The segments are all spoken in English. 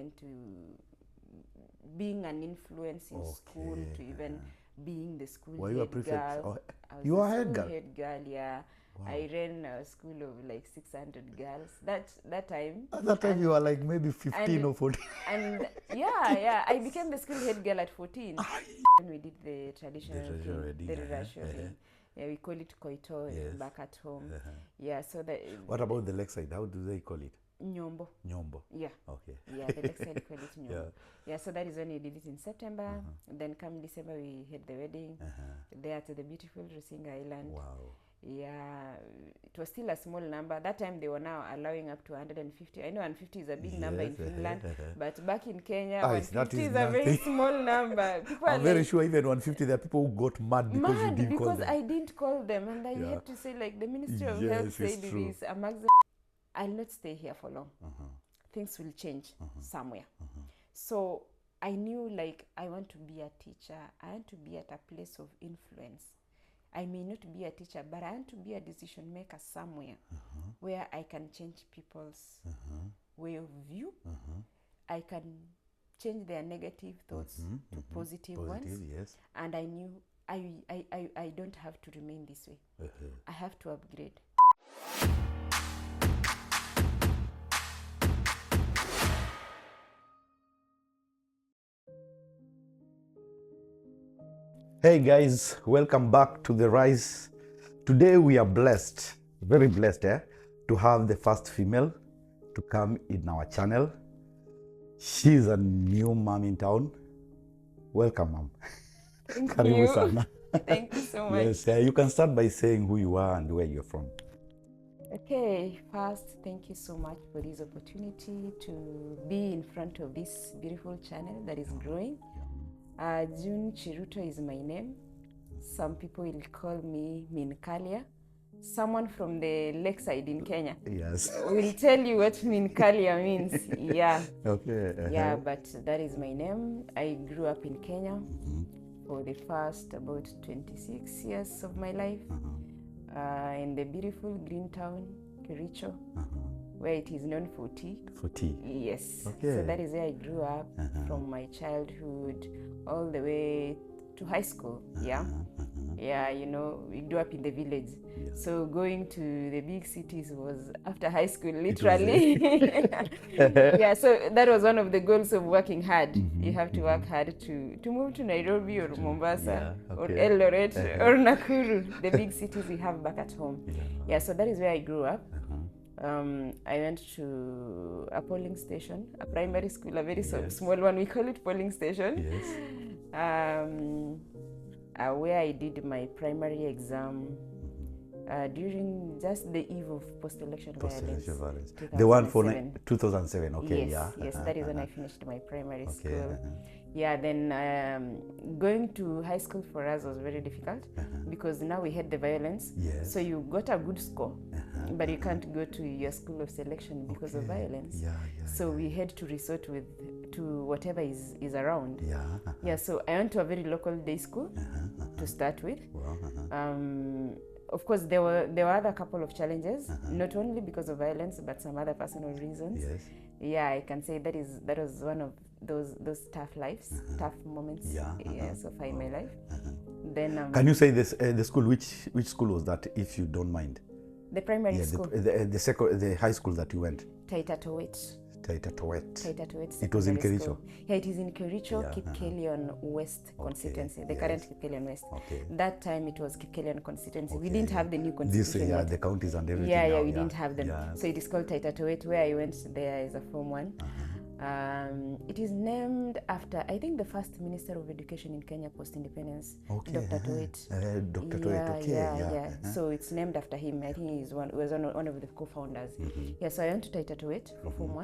went to being an influence in school to even being the school head girl. I was you are the head head girl, yeah. Wow. I ran a school of like 600 girls. That time. At that time you were like maybe 15 or 14. And yeah, I became the school head girl at 14. When we did the traditional thing, the ritual. Yeah, we call it koito back at home. Yeah, so that. What about the lakeside? How do they call it? Nyombo. Nyombo. Yeah. Okay. Yeah, the lakeside call it Nyombo. Yeah, so that is when we did it in September. Then come December we had the wedding there at the beautiful Rusinga Island. Wow. Yeah, it was still a small number. That time they were now allowing up to 150. I know 150 is a big number in Finland, but back in Kenya, 150 is a very small number. People I'm very sure even 150, there are people who got mad because you didn't call them. I didn't call them, and I had to say, like, the Ministry of Health said it is a maximum. I'll not stay here for long. Things will change somewhere. So I knew, like, I want to be a teacher. I want to be at a place of influence. I may not be a teacher, but I want to be a decision maker somewhere where I can change people's way of view. I can change their negative thoughts to positive ones. Yes. And I knew I don't have to remain this way. I have to upgrade. Hey guys, welcome back to The Rise. Today we are blessed, very blessed to have the first female to come in our channel. She's a new mom in town. Welcome, mom. Thank you. Thank you so much. Yes, you can start by saying who you are and where you're from. Okay, first, thank you so much for this opportunity to be in front of this beautiful channel that is growing. June Cheruto is my name. Some people will call me Minkalia. Someone from the lakeside in Kenya will tell you what Minkalia means. Yeah. Okay. Yeah, but that is my name. I grew up in Kenya for the first about 26 years of my life in the beautiful green town, Kericho, where it is known for tea. For tea? Yes. Okay. So that is where I grew up from my childhood all the way to high school. Yeah. Yeah, you know, we grew up in the village. Yeah. So going to the big cities was after high school, literally. Yeah, so that was one of the goals of working hard. You have to work hard to move to Nairobi or Mombasa or Eldoret or Nakuru, the big cities we have back at home. Yeah, so that is where I grew up. I went to a polling station, a primary school, a very small one. We call it polling station. Yes. Where I did my primary exam during just the eve of post-election violence. The one for 2007, okay. Yes, that is when I finished my primary school. Yeah, then going to high school for us was very difficult because now we had the violence. Yes. So you got a good score, but you can't go to your school of selection because of violence. So we had to resort to whatever is around. So I went to a very local day school to start with. Of course, there were other couple of challenges, not only because of violence, but some other personal reasons. Yes. Yeah, I can say that was one of those tough tough moments so far in my life. Then can you say this the school which school was that, if you don't mind? The primary school. The high school that you went. Taita Towet. It was in Kericho. Yeah, it is in Kericho, Kipkelion West constituency, the current Kipkelion West. That time it was Kipkelion constituency. We didn't have the new constitution. This, the counties and everything. We didn't have them. So it is called Taita Towet, where I went there as a Form 1. It is named after, I think, the first Minister of Education in Kenya post-independence, Dr. Towet. Dr. Towet, So it's named after him. I think he was one of the co-founders. Yeah, so I went to Taita Towet for Form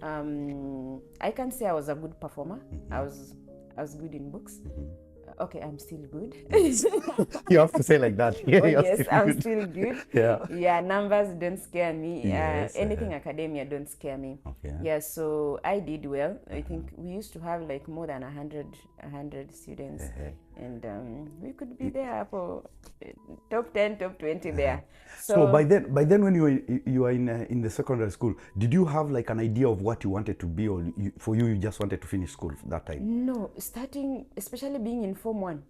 1. I can say I was a good performer. I was good in books. Okay, I'm still good. You have to say like that. Yes, I'm still good. Yeah, numbers don't scare me. Anything academia don't scare me. Yeah, so I did well. I think we used to have like more than 100 students And we could be there for top 10, top 20 there. So by then when you were in the secondary school, did you have like an idea of what you wanted to be, or for you just wanted to finish school that time? No, starting, especially being in Form 1,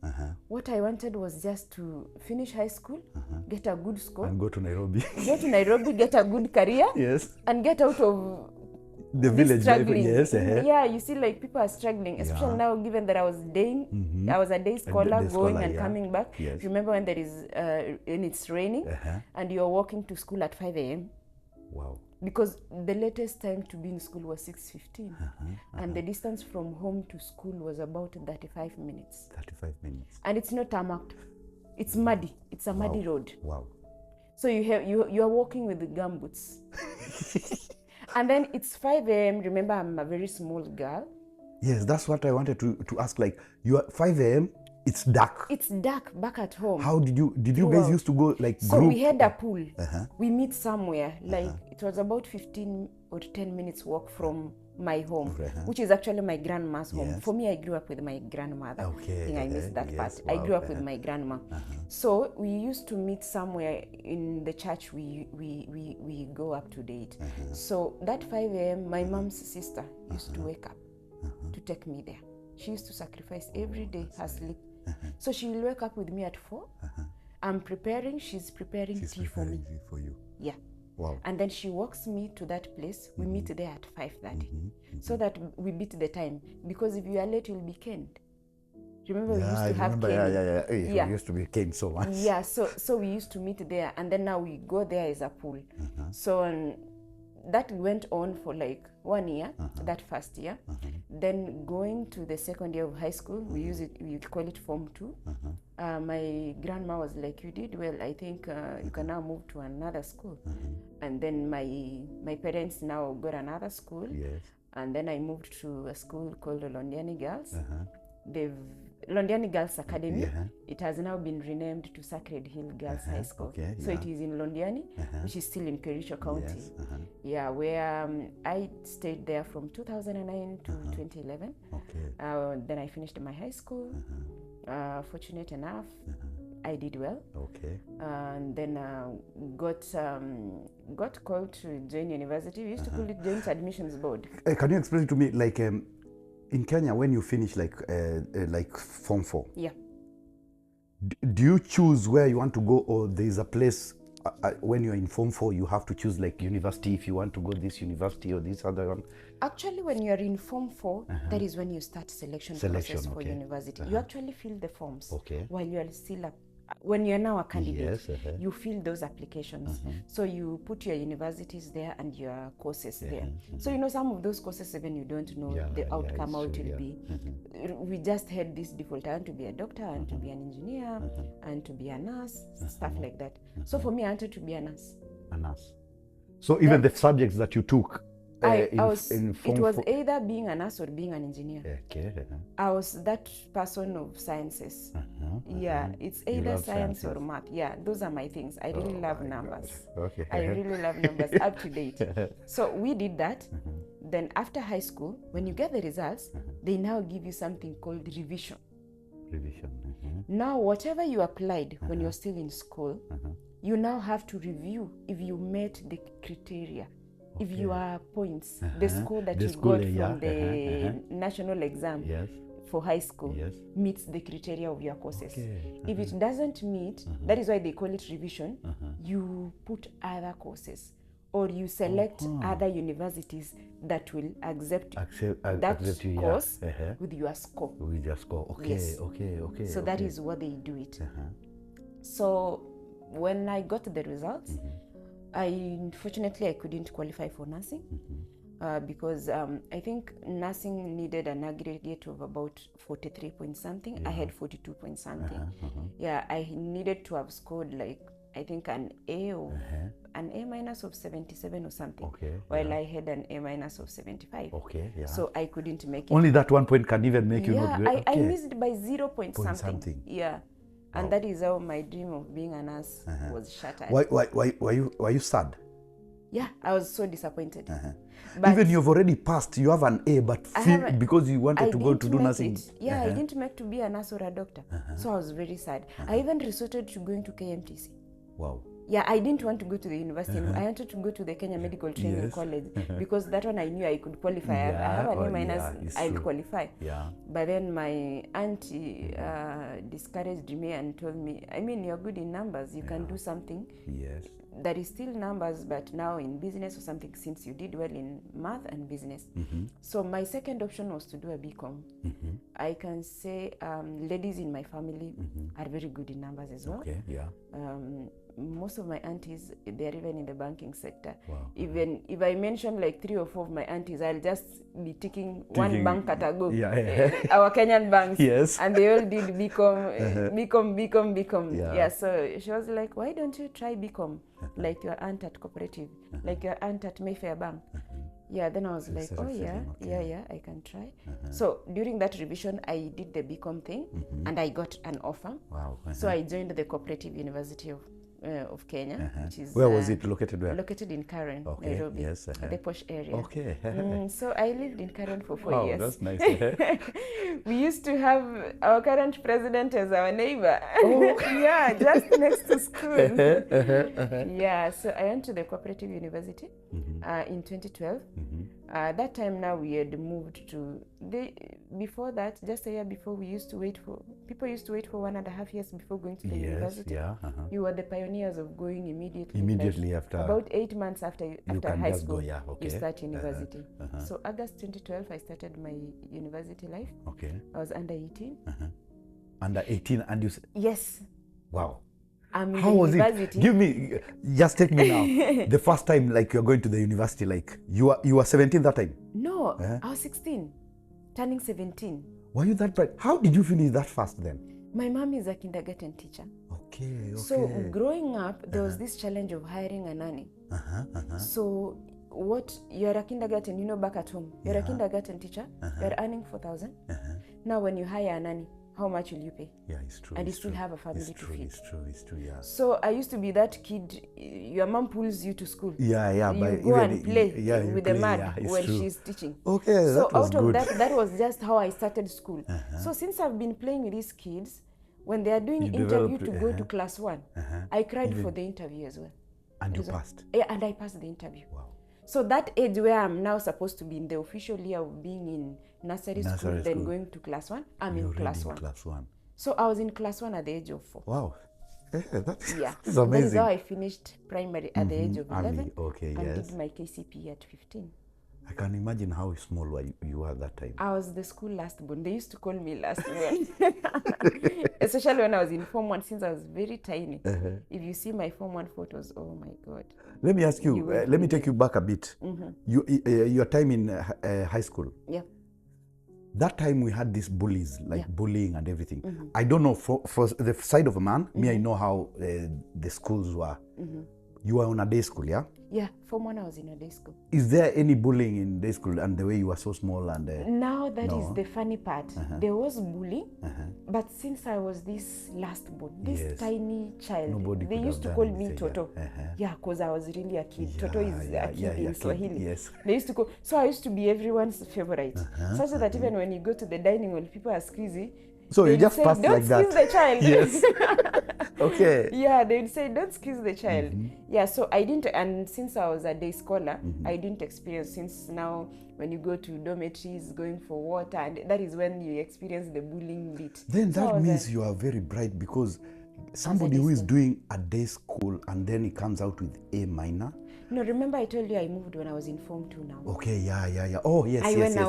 what I wanted was just to finish high school, get a good score. And go to Nairobi. Get to Nairobi, get a good career. Yes. And get out of the village life. Yes. Yeah, you see, like people are struggling, especially now, given that I was I was a day scholar, going and coming back. Yes. Remember when there is when it's raining and you're walking to school at 5 a.m. Wow. Because the latest time to be in school was 6:15, and the distance from home to school was about 35 minutes. 35 minutes. And it's not tarmacked; it's muddy. It's a muddy road. Wow. So you are walking with the gumboots. And then it's 5 a.m. Remember, I'm a very small girl. Yes, that's what I wanted to ask. Like, you are 5 a.m. It's dark. It's dark back at home. How did you guys used to go like so group? We had a pool. We meet somewhere. Like it was about 15 or 10 minutes walk from my home, which is actually my grandma's home. Yes. For me, I grew up with my grandmother. Okay. I think I missed that part. Wow. I grew up with my grandma. So we used to meet somewhere in the church. We go up to date. So that 5 a.m. my mom's sister used to wake up to take me there. She used to sacrifice every day her sleep. So she will wake up with me at 4. I'm preparing. She's preparing tea for me. For you. Yeah. Wow. And then she walks me to that place. We meet there at 5:30, so that we beat the time. Because if you are late, you'll be caned. Remember, we used to have cane. We used to be caned so much. Yeah. So we used to meet there, and then now we go there as a pool. So that went on for like 1 year. That first year. Then going to the second year of high school, we call it Form 2. My grandma was like, you did well, I think you can now move to another school. And then my parents now got another school. Yes. And then I moved to a school called Londiani Girls. Londiani Girls Academy. It has now been renamed to Sacred Hill Girls High School. Okay, so it is in Londiani, which is still in Kericho County. Yes. Yeah, where I stayed there from 2009 to 2011. Okay. Then I finished my high school. Fortunate enough, I did well. Okay. And then got called to join university. We used to call it Joint Admissions Board. Can you explain to me, like, in Kenya, when you finish like Form 4? Yeah. Do you choose where you want to go, or there is a place when you're in Form 4 you have to choose like university, if you want to go this university or this other one? Actually, when you're in Form 4, that is when you start selection process for university. You actually fill the forms while you're still when you're now a candidate. Yes, you fill those applications. So you put your universities there and your courses there. So you know, some of those courses even you don't know the outcome, how it will be. We just had this default: I want to be a doctor, I want to be an engineer, and to be a nurse, stuff like that. So for me, I wanted to be a nurse. A nurse. So even the subjects that you took, it was either being a nurse or being an engineer. Okay. I was that person of sciences. Yeah, it's either science or math. Yeah, those are my things. I really love numbers. Okay. I really love numbers, up to date. So we did that. Then after high school, when you get the results, they now give you something called revision. Revision. Now, whatever you applied when you're still in school, you now have to review if you met the criteria. If your points, the score that you got from the national exam for high school meets the criteria of your courses. If it doesn't meet, that is why they call it revision, you put other courses, or you select other universities that will accept that course with your score. With your score, okay, yes. Okay. So that is what they do it. So when I got the results, unfortunately I couldn't qualify for nursing because I think nursing needed an aggregate of about 43 point something. I had 42 point something. Yeah, I needed to have scored like, I think an A minus of 77 or something, while I had an A minus of 75. So I couldn't make it. Only that 1 point can even make you not great. I missed by 0 point something. Yeah. And that is how my dream of being a nurse was shattered. Why were you sad? Yeah, I was so disappointed. But even you've already passed, you have an A, but because you wanted to go to do nursing. Yeah, I didn't make to be a nurse or a doctor. So I was very sad. I even resorted to going to KMTC. Wow. Yeah, I didn't want to go to the university. I wanted to go to the Kenya Medical Training College because that one I knew I could qualify. I have a new minus, I'll qualify. Yeah. But then my auntie discouraged me and told me, I mean, you're good in numbers. You can do something. Yes. That is still numbers, but now in business or something, since you did well in math and business. So my second option was to do a BCom. I can say ladies in my family are very good in numbers as well. Okay, yeah. Most of my aunties, they're even in the banking sector. Wow. Even if I mention like 3 or 4 of my aunties, I'll just be ticking one bank at a go. Our Kenyan banks. Yes. And they all did BCom. Yeah, so she was like, why don't you try BCom? Like your aunt at Cooperative, like your aunt at Mayfair Bank. Yeah, then I was like, oh yeah, I can try. So during that revision, I did the BCom thing and I got an offer. Wow. So I joined the Cooperative University of Kenya, which is where was it located? Where? Located in Karen, Nairobi, the posh area. Okay. So I lived in Karen for 4 years. That's nice. We used to have our current president as our neighbor. Yeah, just next to school. Yeah, so I went to the Cooperative University in 2012. That time now we had moved to before that, just a year before, people used to wait for 1.5 years before going to the university. You were the pioneers of going immediately after, about 8 months after high school. You start university. So August 2012 I started my university life. I was under 18. Under 18, and you said, yes. Wow. How was it? Just take me now. The first time, like, you're going to the university, like, you were 17 that time? No, I was 16, turning 17. Were you that bright? How did you finish that fast then? My mom is a kindergarten teacher. Okay. So growing up, there was this challenge of hiring a nanny. So you're a kindergarten, back at home, you're a kindergarten teacher, you're earning 4,000. Now when you hire a nanny, how much will you pay? Yeah, it's true. And you still have a family to feed. It's true, yeah. So I used to be that kid, your mom pulls you to school. Yeah. You go and play with the mom when she's teaching. Okay, so out of that was just how I started school. So since I've been playing with these kids, when they are doing interview to go to class 1, I cried for the interview as well. And you passed? Yeah, and I passed the interview. Wow. So that age where I'm now supposed to be in the official year of being in nursery school, then going to class 1, I'm in class 1. So I was in class 1 at the age of 4. Wow. That's amazing. That is how I finished primary at the age of 11 and did my KCPE at 15. I can imagine how small you were at that time. I was the school last born. They used to call me last born. Especially when I was in Form 1, since I was very tiny. If you see my Form 1 photos, oh my God. Let me ask you, let me take you back a bit. Your time in high school. Yeah. That time we had these bullies, like bullying and everything. I don't know, for the side of a man, me, I know how the schools were. You were on a day school, yeah? Yeah, Form 1 I was in a day school. Is there any bullying in day school and the way you were so small? And now that is the funny part. There was bullying, but since I was this last born, this tiny child, they used to call me Toto. Yeah, because I was really a kid. Toto is a kid in Swahili. Yes. They used to call, so I used to be everyone's favorite. Such that even when you go to the dining hall, people are squeezy. So you just passed like that? Don't squeeze the child. Yes. Okay. Yeah, they would say, don't squeeze the child. Yeah, so I didn't, and since I was a day scholar, I didn't experience, since now when you go to dormitories, going for water, and that is when you experience the bullying bit. Then that means you are very bright, because somebody who is doing a day school and then he comes out with A minor. No, remember I told you I moved when I was in Form 2 now. Okay, yeah. Oh, yes,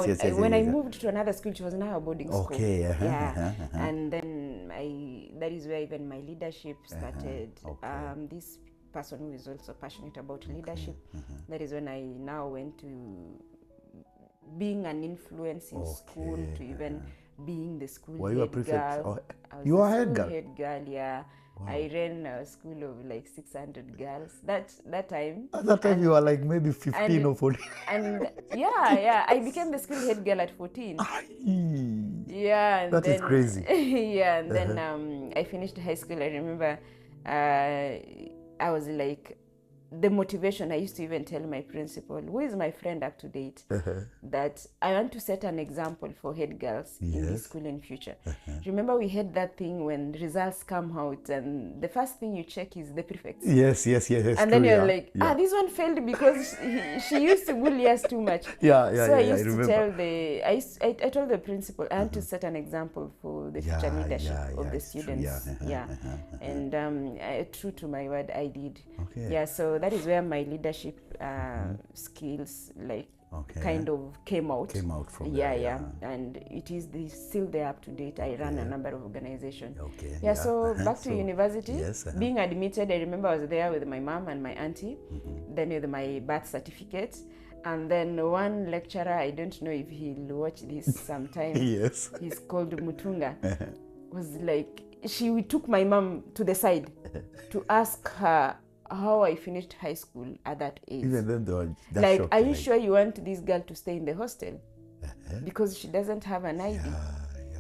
yes. When I moved to another school, it was now a boarding school. Okay, and then that is where even my leadership started. This person who is also passionate about leadership, that is when I now went to being an influence in school, to even being the school head girl. You were head girl? Head girl, yeah. Wow. I ran a school of like 600 girls. That time. At that time, you were like maybe 15 or 14. And yeah, I became the school head girl at 14. Yeah, and that is crazy. Yeah, and then I finished high school. I remember I was like the motivation, I used to even tell my principal, who is my friend up to date, that I want to set an example for head girls in this school in future. Remember, we had that thing when results come out and the first thing you check is the prefects. Yes. And then you're like, this one failed because she used to bully us too much. So I used to tell I told the principal, I want to set an example for the future leadership of the students. And true to my word, I did. So that is where my leadership skills kind of came out from there, and it is still there up to date. I run a number of organizations. So back to university, being admitted, I remember I was there with my mom and my auntie, then with my birth certificate, and then one lecturer, I don't know if he'll watch this sometime, he's called Mutunga, was like, she took my mom to the side to ask her how I finished high school at that age. Even then, like, are you sure you want this girl to stay in the hostel? Because she doesn't have an ID.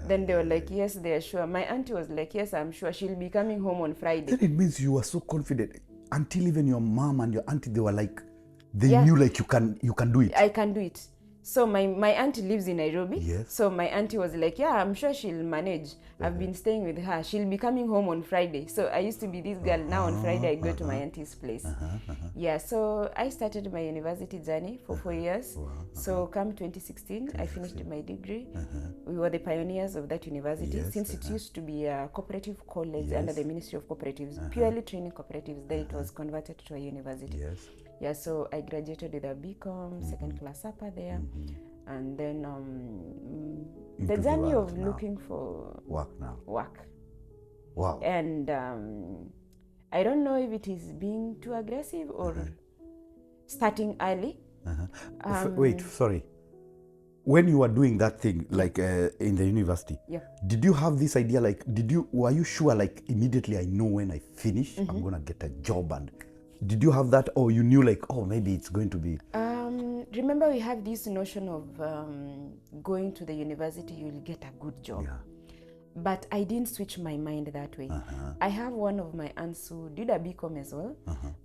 Then they were like, yes, they are sure. My auntie was like, yes, I'm sure. She'll be coming home on Friday. Then it means you were so confident until even your mom and your auntie, they were like, they knew like you can do it. I can do it. So my auntie lives in Nairobi. So my auntie was like, yeah, I'm sure she'll manage. I've been staying with her. She'll be coming home on Friday. So I used to be this girl. Now on Friday, I go to my auntie's place. So I started my university journey for 4 years. So come 2016, I finished my degree. We were the pioneers of that university. Since it used to be a cooperative college under the Ministry of Cooperatives, purely training cooperatives, then it was converted to a university. So I graduated with a BCom, second class upper there. And then the journey of looking for work. Wow. And I don't know if it is being too aggressive or starting early. Wait, sorry. When you were doing that thing, like in the university, did you have this idea, like, were you sure, like, immediately I know when I finish, I'm going to get a job? And did you have that, or you knew like, oh, maybe it's going to be? Remember, we have this notion of going to the university, you'll get a good job. But I didn't switch my mind that way. I have one of my aunts who did a BCom as well,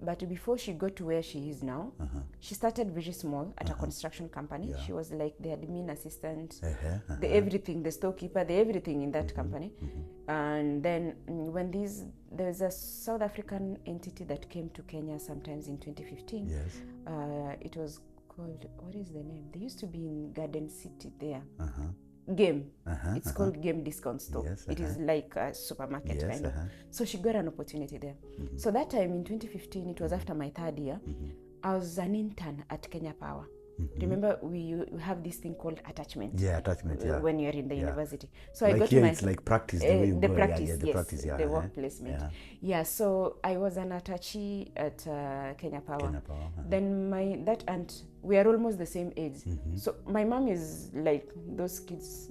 but before she got to where she is now, she started very small at a construction company. She was like the admin assistant, the everything, the storekeeper, the everything in that company. And then when there's a South African entity that came to Kenya sometimes in 2015. It was called, what is the name? They used to be in Garden City there. Game. It's called Game Discount Store. It is like a supermarket kind of. So she got an opportunity there. So that time in 2015, it was after my third year, I was an intern at Kenya Power. Remember, we have this thing called attachment. When you're in the university. So like I got here, it's like practice. The practice, the work placement. So I was an attachee at Kenya Power. Then that aunt, we are almost the same age. So my mom is like those kids,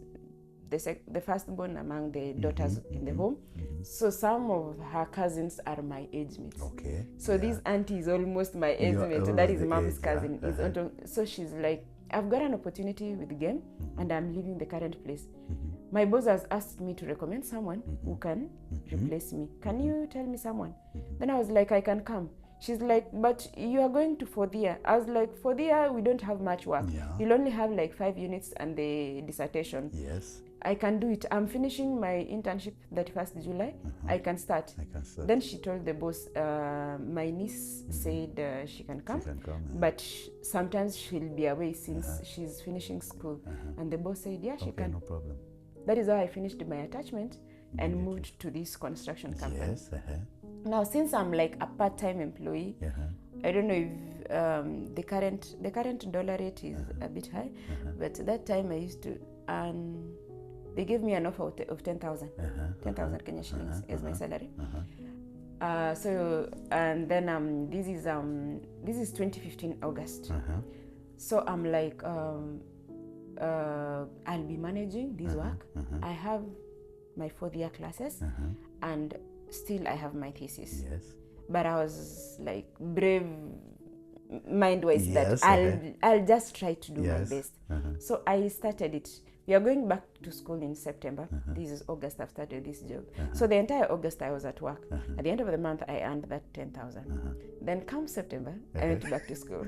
the firstborn among the daughters in the home. So some of her cousins are my age mates. So this auntie is almost my age mate. That is mom's cousin. So she's like, I've got an opportunity with the game and I'm leaving the current place. My boss has asked me to recommend someone who can replace me. Can you tell me someone? Then I was like, I can come. She's like, but you are going to 4th year. I was like, 4th year, we don't have much work. You'll only have like 5 units and the dissertation. I can do it. I'm finishing my internship 31st July. I can start. Then she told the boss, my niece said she can come, but sometimes she'll be away since she's finishing school. And the boss said, yeah, she can. No problem. That is how I finished my attachment and moved to this construction company. Now, since I'm like a part-time employee, I don't know if the current dollar rate is a bit high, but that time I used to earn. They gave me an offer of 10,000 Kenya shillings as my salary. So and then this is 2015 August. So I'm like, I'll be managing this work. I have my 4th year classes, and still I have my thesis. But I was like brave mind-wise that I'll just try to do my best. So I started it. we are going back to school in September. This is August, I've started this job. So the entire August I was at work. At the end of the month, I earned that 10,000. Then come September, I went back to school.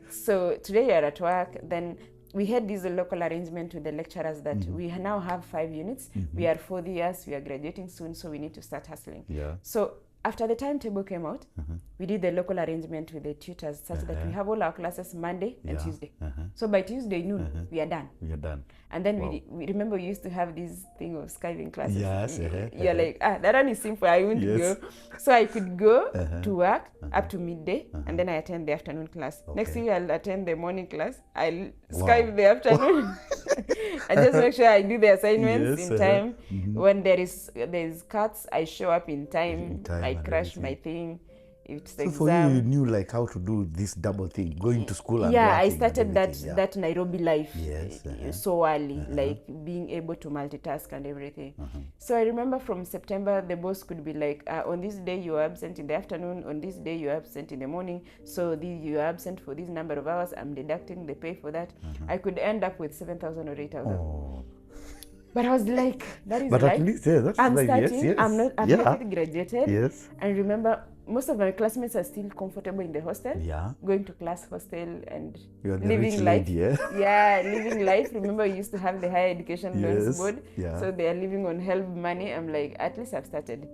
So today you're at work, then we had this local arrangement with the lecturers that we now have 5 units. We are 4 years, we are graduating soon, so we need to start hustling. So after the timetable came out, we did the local arrangement with the tutors such that we have all our classes Monday and Tuesday. So by Tuesday noon, we are done. And then we remember we used to have this thing of skiving classes. You're like, that one is simple, I won't go. So I could go to work up to midday, and then I attend the afternoon class. Next week I'll attend the morning class. I'll skive the afternoon. I just make sure I do the assignments in time. When there's cuts, I show up in time. I crash my thing. It's the so exam. for you knew like how to do this double thing, going to school and I working started that Nairobi life so early, like being able to multitask and everything. So I remember from September, the boss could be like, on this day you are absent in the afternoon, on this day you are absent in the morning, so you are absent for this number of hours, I'm deducting the pay for that. I could end up with 7,000 or 8,000. But I was like, that is but life. At least, that's I'm like, starting, I'm not yet graduated. And remember, most of my classmates are still comfortable in the hostel, going to class hostel and living life. Living life. Remember, we used to have the higher education loans board, so they are living on help money. I'm like, at least I've started.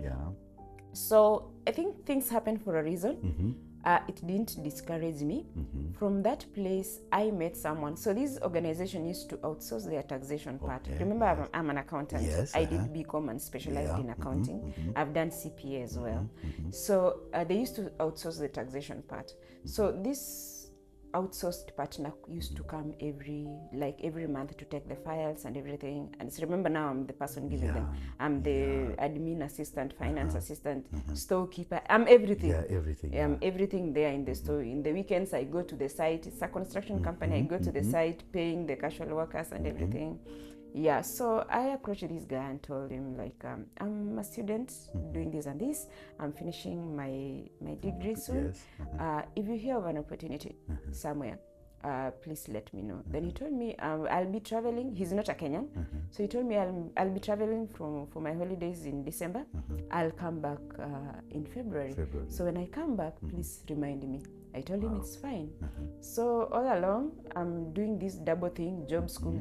So I think things happen for a reason. It didn't discourage me. From that place, I met someone. So this organization used to outsource their taxation part. Remember, I'm an accountant. I did BCom and specialized in accounting. I've done CPA as well. So they used to outsource the taxation part. So this outsourced partner used to come every month to take the files and everything. And so remember, now I'm the person giving them. I'm the admin assistant, finance assistant, storekeeper. I'm everything. I'm everything there in the store. In the weekends, I go to the site. It's a construction company. I go to the site, paying the casual workers and everything. So I approached this guy and told him, like, I'm a student doing this and this. I'm finishing my degree soon. If you hear of an opportunity somewhere, please let me know. Then he told me, I'll be traveling. He's not a Kenyan. So he told me I'll be traveling for my holidays in December. I'll come back in February. So when I come back, please remind me. I told him it's fine. So all along, I'm doing this double thing, job, school.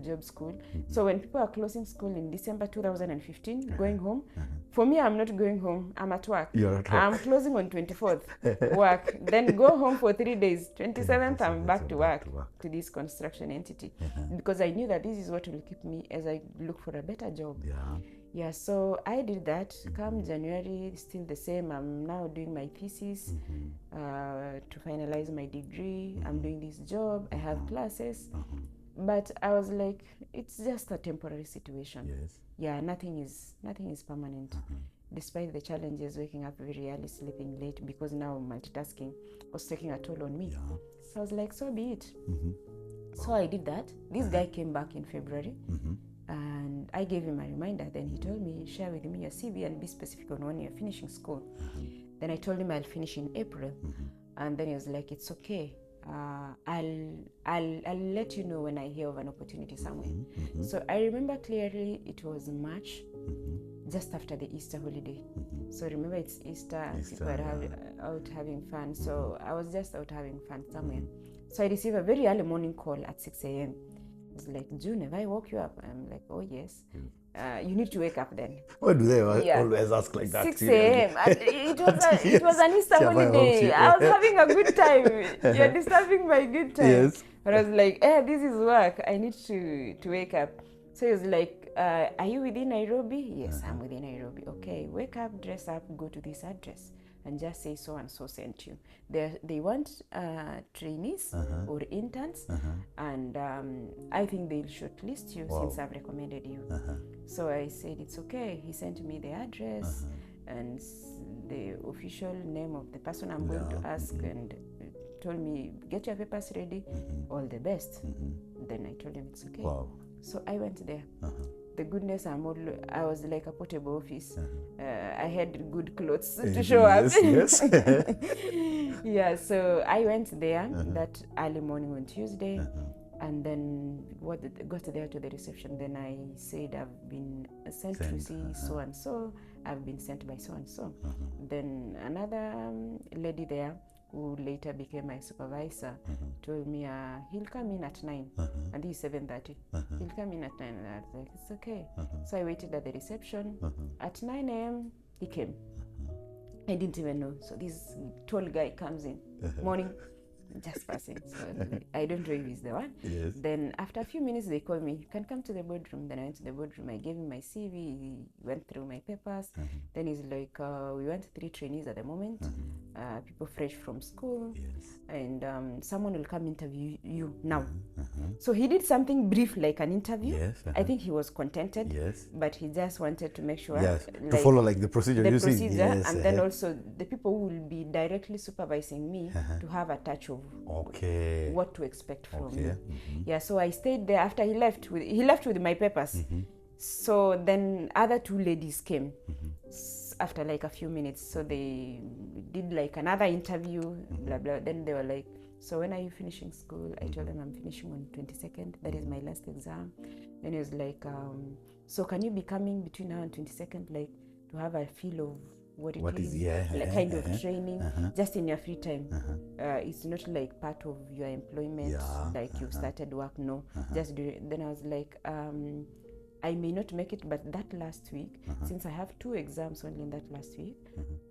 So when people are closing school in December 2015, going home, for me, I'm not going home. I'm at work. You're at work. I'm closing on 24th, work. Then go home for 3 days. 27th, I'm back to work to this construction entity. Because I knew that this is what will keep me as I look for a better job. So I did that. Come January, still the same. I'm now doing my thesis to finalize my degree. I'm doing this job. I have classes. But I was like, it's just a temporary situation. Nothing is permanent. Despite the challenges, waking up very early, sleeping late, because now multitasking was taking a toll on me. So I was like, so be it. So I did that. This guy came back in February. And I gave him a reminder. Then he told me, share with me your CV and be specific on when you're finishing school. Then I told him I'll finish in April. And then he was like, it's okay. I'll let you know when I hear of an opportunity somewhere. So I remember clearly it was March, just after the Easter holiday. So remember, it's Easter, people are out having fun. So I was just out having fun somewhere. So I received a very early morning call at 6 a.m. It's like, June, have I woke you up? I'm like, oh yes. You need to wake up then. Why do they always ask like that? 6 a.m. It was an Easter holiday. I was having a good time. You're disturbing my good time. But I was like, this is work. I need to wake up. So he was like, are you within Nairobi? Yes, I'm within Nairobi. Okay, wake up, dress up, go to this address. And just say so and so sent you. They want trainees or interns, and I think they'll shortlist you since I've recommended you. So I said it's okay. He sent me the address and the official name of the person I'm going to ask, and told me, get your papers ready, all the best. Then I told him it's okay. So I went there. The goodness, I was like a portable office. I had good clothes to show up. So I went there that early morning on Tuesday. And then got there to the reception. Then I said, I've been sent to see so and so. I've been sent by so and so. Then another lady there, who later became my supervisor, told me he'll come in at 9, and this is 7:30. He'll come in at 9, and I was like, it's okay. So I waited at the reception. At 9 a.m. he came. I didn't even know. So this tall guy comes in, morning, just passing. So I don't know if he's the one. Yes. Then after a few minutes, they called me, you can come to the boardroom. Then I went to the boardroom. I gave him my CV. He went through my papers. Then he's like, we want 3 trainees at the moment, people fresh from school. Yes. And someone will come interview you now. So he did something brief like an interview. Yes. I think he was contented. Yes. But he just wanted to make sure. Yes. To follow like the procedure. The you procedure. See. Yes. And then also the people who will be directly supervising me to have a touch of what to expect from me. Yeah, so I stayed there after he left with my papers. So then other 2 ladies came after like a few minutes. So they did like another interview, blah, blah. Then they were like, so when are you finishing school? I told them I'm finishing on 22nd. That is my last exam. Then he was like, so can you be coming between now and 22nd, like to have a feel of what it is, like kind of training, just in your free time. It's not like part of your employment, like you've started work, no. Just do it. Then I was like, I may not make it, but that last week, since I have 2 exams only in that last week,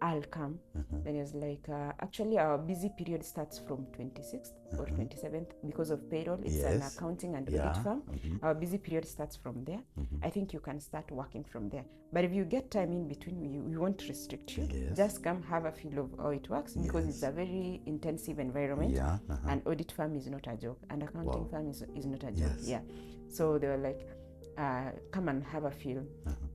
I'll come. Then he was like, actually our busy period starts from 26th or 27th because of payroll. It's an accounting and audit firm. Our busy period starts from there. I think you can start working from there. But if you get time in between, we won't restrict you. Just come, have a feel of how it works, because it's a very intensive environment. And audit firm is not a joke, and accounting firm is not a joke. So they were like, come and have a feel.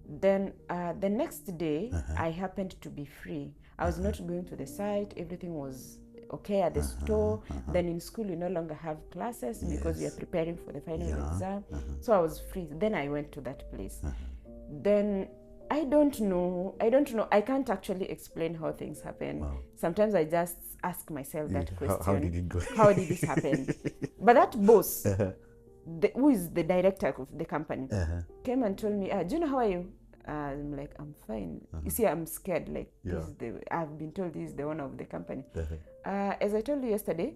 Then the next day, I happened to be free. I was not going to the site. Everything was okay at the store. Then in school, you no longer have classes because we are preparing for the final exam. So I was free. Then I went to that place. Then I don't know. I can't actually explain how things happen. Sometimes I just ask myself that question. How did it go? How did this happen? But that boss, who is the director of the company, came and told me, June, how are you? I'm like, I'm fine. You see, I'm scared. Like, I've been told this is the owner of the company. As I told you yesterday,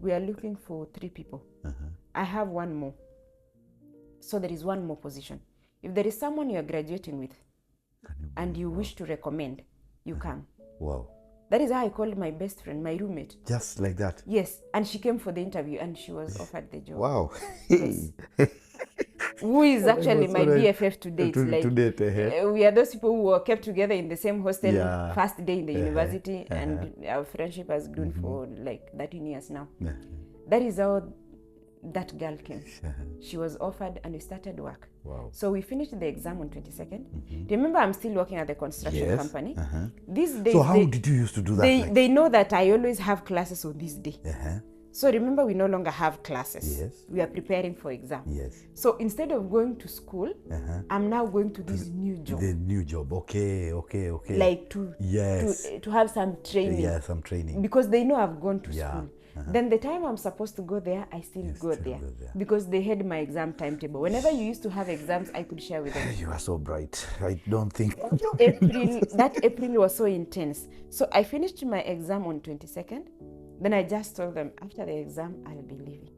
we are looking for 3 people. I have 1 more. So there is 1 more position. If there is someone you are graduating with and you wish to recommend, you can. Wow. That is how I called my best friend, my roommate. Just like that? Yes. And she came for the interview and she was offered the job. Wow. Yes. Who is actually my BFF to date. We are those people who were kept together in the same hostel first day in the university, and our friendship has grown for like 13 years now. That is how that girl came. She was offered and we started work. Wow. So we finished the exam on 22nd. Remember, I'm still working at the construction company. These days, so how did you used to do that? They know that I always have classes on this day. So remember, we no longer have classes. We are preparing for exam. So instead of going to school, I'm now going to this new job. The new job, okay. Like to have some training. Yeah, some training. Because they know I've gone to school. Then the time I'm supposed to go there, I still go there. Because they had my exam timetable. Whenever you used to have exams, I could share with them. You are so bright. I don't think... That April was so intense. So I finished my exam on 22nd. Then I just told them, after the exam, I'll be leaving.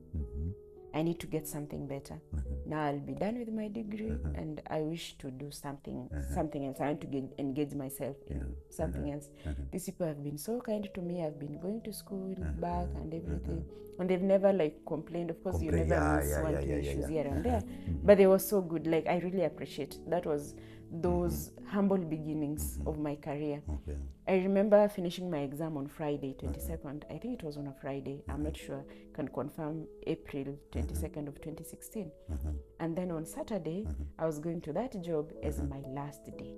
I need to get something better. Now I'll be done with my degree and I wish to do something else. I want to engage myself in something else. These people have been so kind to me. I've been going to school, back and everything. And they've never like complained. Of course, you never miss 1, 2 issues here and there. But they were so good. Like, I really appreciate. That was those humble beginnings of my career. I remember finishing my exam on Friday, 22nd. I think it was on a Friday. I'm not sure. Can confirm April 22nd of 2016. And then on Saturday, I was going to that job as my last day.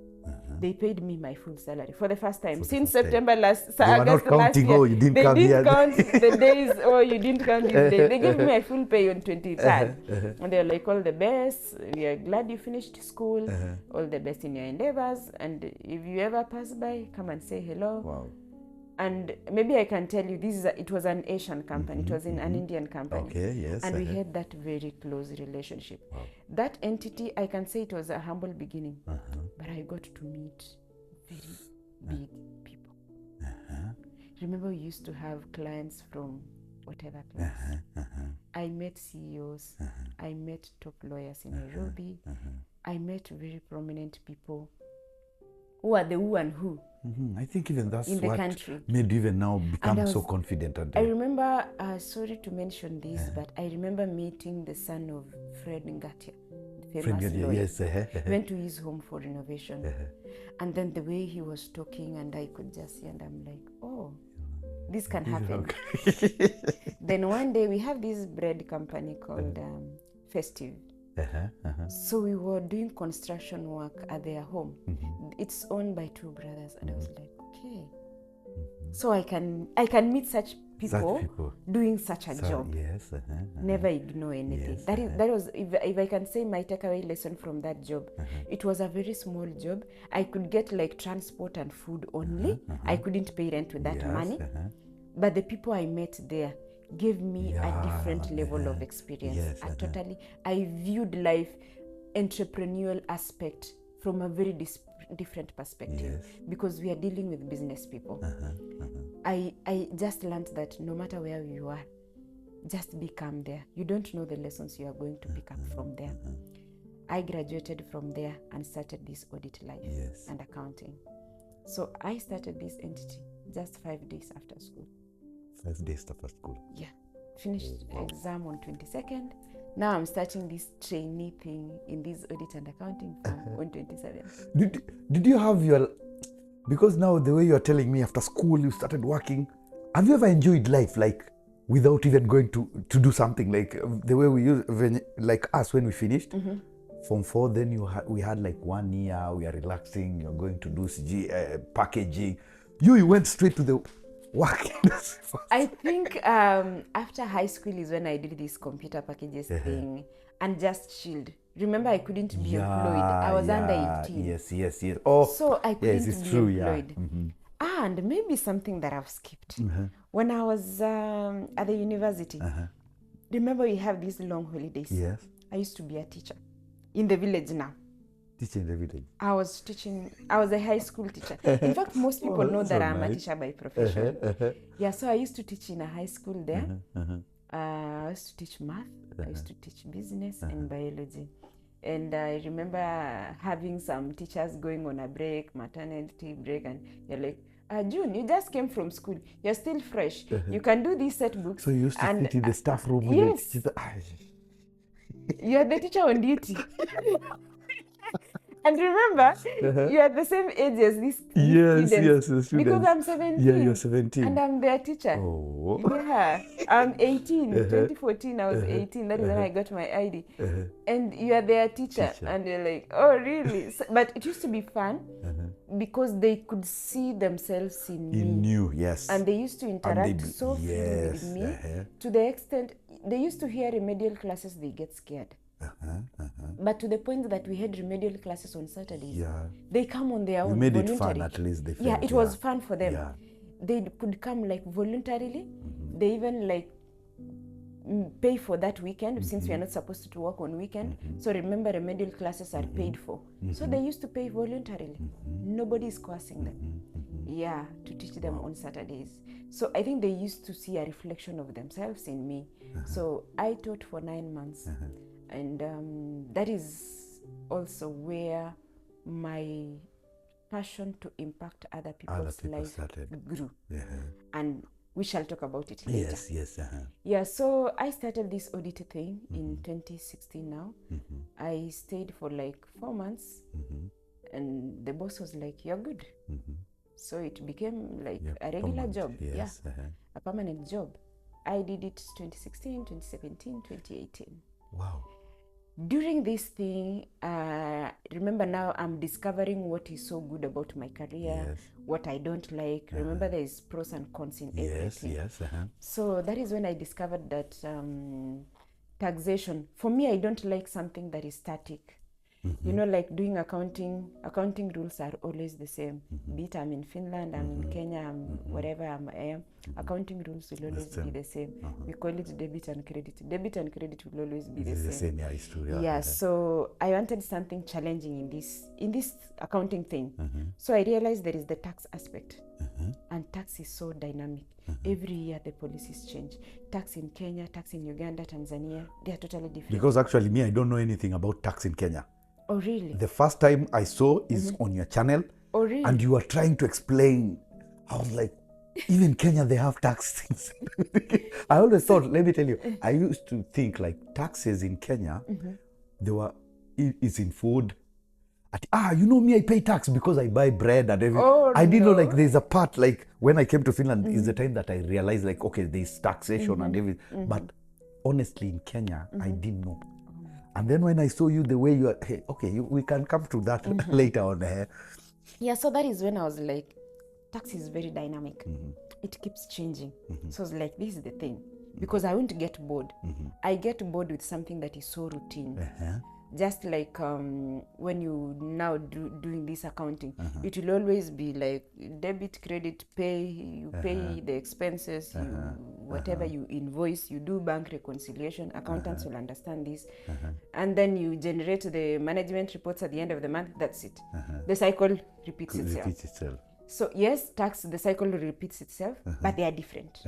They paid me my full salary for the first time since September August last year. Oh, you didn't they come didn't here. count the days. Oh, you didn't count this day. They gave me my full pay on 23rd. And they're like, all the best. We are glad you finished school. All the best in your endeavors. And if you ever pass by, come and say hello. Wow. And maybe I can tell you, it was an Asian company. It was in an Indian company. Okay, yes. And we had that very close relationship. Wow. That entity, I can say it was a humble beginning, but I got to meet very big people. Remember, we used to have clients from whatever class. I met CEOs. I met top lawyers in Nairobi. I met very prominent people who are the who and who. I think even that's in the what country. Made you even now become so confident. I remember, sorry to mention this, but I remember meeting the son of Fred Ngatia, the famous lawyer. Yes. Went to his home for renovation. And then the way he was talking, and I could just see, and I'm like, oh, this can happen. Then one day we have this bread company called Festive. So we were doing construction work at their home. It's owned by two brothers, and I was like, okay, so I can meet such people doing such a job. Yes. Never ignore anything. Yes, that was, if I can say my takeaway lesson from that job, it was a very small job. I could get like transport and food only. I couldn't pay rent with that money. But the people I met there gave me a different level of experience. I viewed life, entrepreneurial aspect from a very different perspective, because we are dealing with business people. I just learned that no matter where you are, just be calm there. You don't know the lessons you are going to pick up from there. I graduated from there and started this audit life and accounting. So I started this entity just 5 days after school. 5 days after school? Yeah. Finished exam on 22nd. Now I'm starting this trainee thing in this audit and accounting on 27th. Did you have your... Because now the way you're telling me, after school you started working, have you ever enjoyed life like without even going to do something, like the way we use, like us when we finished? From 4, then we had like 1 year, we are relaxing, you're going to do packaging. You went straight to the work. I think after high school is when I did this computer packages thing and just chilled. Remember, I couldn't be employed. I was under 18. Yes. Oh, so I couldn't be employed. And maybe something that I've skipped. When I was at the university, remember we have these long holidays. Yes. I used to be a teacher in the village now. Teaching in the village? I was a high school teacher. In fact, most people know that I'm a teacher by profession. Yeah, so I used to teach in a high school there. I used to teach math, I used to teach business and biology. And I remember having some teachers going on a break, maternity break, and you're like, June, you just came from school. You're still fresh. You can do these set books. So you used to sit in the staff room with yes. the teachers? You're the teacher on duty. And remember, you are the same age as these students. Yes, because I'm 17. Yeah, you're 17. And I'm their teacher. Oh. Yeah, I'm 18. 2014, I was 18. That is when I got my ID. And you are their teacher. And you're like, oh, really? So, but it used to be fun because they could see themselves in me. In you, yes. And they used to interact so freely with me to the extent they used to hear remedial classes, they get scared. But to the point that we had remedial classes on Saturdays, they come on their own. You made it fun, at least they felt. It was fun for them. They could come like voluntarily. They even like pay for that weekend since we are not supposed to work on weekend. So remember, remedial classes are paid for. So they used to pay voluntarily. Nobody is coercing them. To teach them on Saturdays. So I think they used to see a reflection of themselves in me. So I taught for 9 months. And that is also where my passion to impact other people's lives grew. And we shall talk about it later. Yes. So I started this audit thing in 2016 now. I stayed for like 4 months. And the boss was like, you're good. So it became like a regular job. A permanent job. I did it 2016, 2017, 2018. Wow. During this thing, remember now I'm discovering what is so good about my career, what I don't like. Remember there is pros and cons in everything. So that is when I discovered that taxation, for me, I don't like something that is static. You know, like doing accounting rules are always the same. Be it I'm in Finland, I'm in Kenya, I'm wherever I am, accounting rules will always be the same. We call it debit and credit. Debit and credit will always be the same. Yeah, it's true. Yeah, so I wanted something challenging in this accounting thing. So I realized there is the tax aspect. And tax is so dynamic. Every year the policies change. Tax in Kenya, tax in Uganda, Tanzania, they are totally different. Because actually me, I don't know anything about tax in Kenya. Oh, really? The first time I saw is on your channel. Oh, really? And you were trying to explain. I was like, even Kenya, they have tax things. I always thought, let me tell you, I used to think like taxes in Kenya, it's in food. You know me, I pay tax because I buy bread and everything. Oh, I didn't know like there's a part like when I came to Finland is the time that I realized like, okay, there's taxation and everything. But honestly, in Kenya, I didn't know. And then when I saw you the way you are, hey, okay, we can come to that later on. Yeah, so that is when I was like, tax is very dynamic. It keeps changing. So I was like, this is the thing. Because I won't get bored. I get bored with something that is so routine. Just like when you now doing this accounting, it will always be like debit, credit, pay, you pay the expenses, you, whatever you invoice, you do bank reconciliation, accountants will understand this. And then you generate the management reports at the end of the month, that's it. The cycle repeats itself. So yes, tax, the cycle repeats itself, but they are different.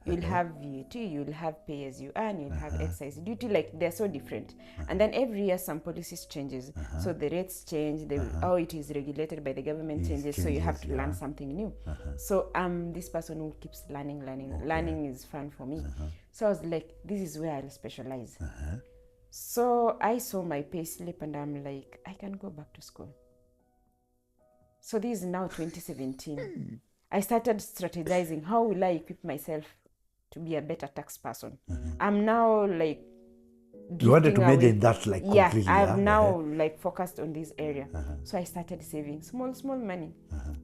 You'll have VAT, you'll have pay as you earn, you'll have excise duty, like they're so different. And then every year some policies changes. So the rates change, how it is regulated by the government changes, so you have to learn something new. So I'm this person who keeps learning. Learning is fun for me. So I was like, this is where I'll specialize. So I saw my pay slip and I'm like, I can go back to school. So this is now 2017. I started strategizing, how will I equip myself to be a better tax person? I'm now like you wanted to major in that like completely. I'm now like focused on this area. So I started saving small money.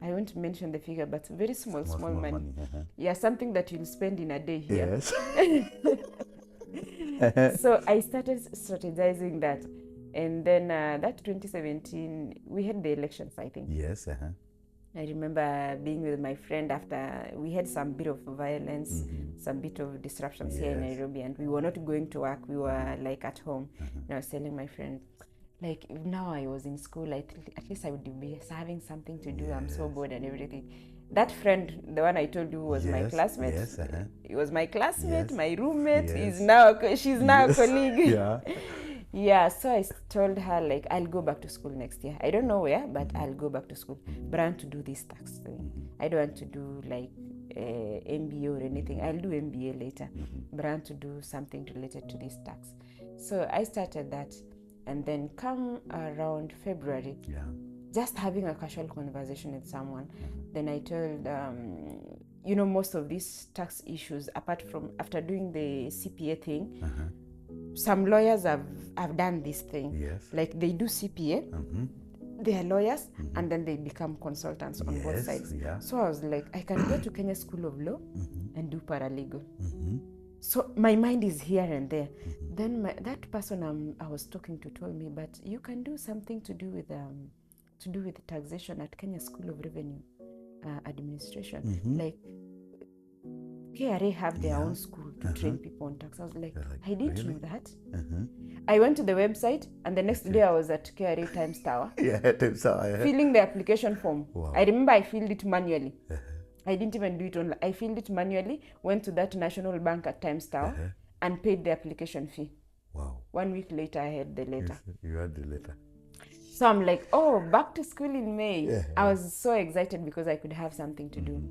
I won't mention the figure, but very small money. Yeah, something that you'll spend in a day here. Yes. So I started strategizing that. And then that 2017, we had the elections, I think. Yes. I remember being with my friend after we had some bit of violence, some bit of disruptions here in Nairobi, and we were not going to work. We were like at home. And I was telling my friend, like, if now I was in school, at least I would be having something to do. I'm so bored and everything. That friend, the one I told you was my classmate. He was my classmate, my roommate. She's now a colleague. Yeah, so I told her, like, I'll go back to school next year. I don't know where, but I'll go back to school. But I want to do this tax thing. I don't want to do, like, MBA or anything. I'll do MBA later. But I want to do something related to this tax. So I started that. And then come around February, just having a casual conversation with someone, then I told, you know, most of these tax issues, apart from after doing the CPA thing, some lawyers have done this thing. Like they do CPA, they are lawyers, and then they become consultants on both sides. So I was like, I can go to Kenya School of Law and do paralegal. So my mind is here and there. Then that person I was talking to told me, but you can do something to do with taxation at Kenya School of Revenue Administration. Like KRA have their own school to train people on tax. I was like, I didn't know that. I went to the website, and the next day I was at KRA Times Tower. Times Tower. Filling the application form. I remember I filled it manually. I didn't even do it online. I filled it manually, went to that National Bank at Times Tower, and paid the application fee. 1 week later, I had the letter. You had the letter. So I'm like, oh, back to school in May. I was so excited because I could have something to do.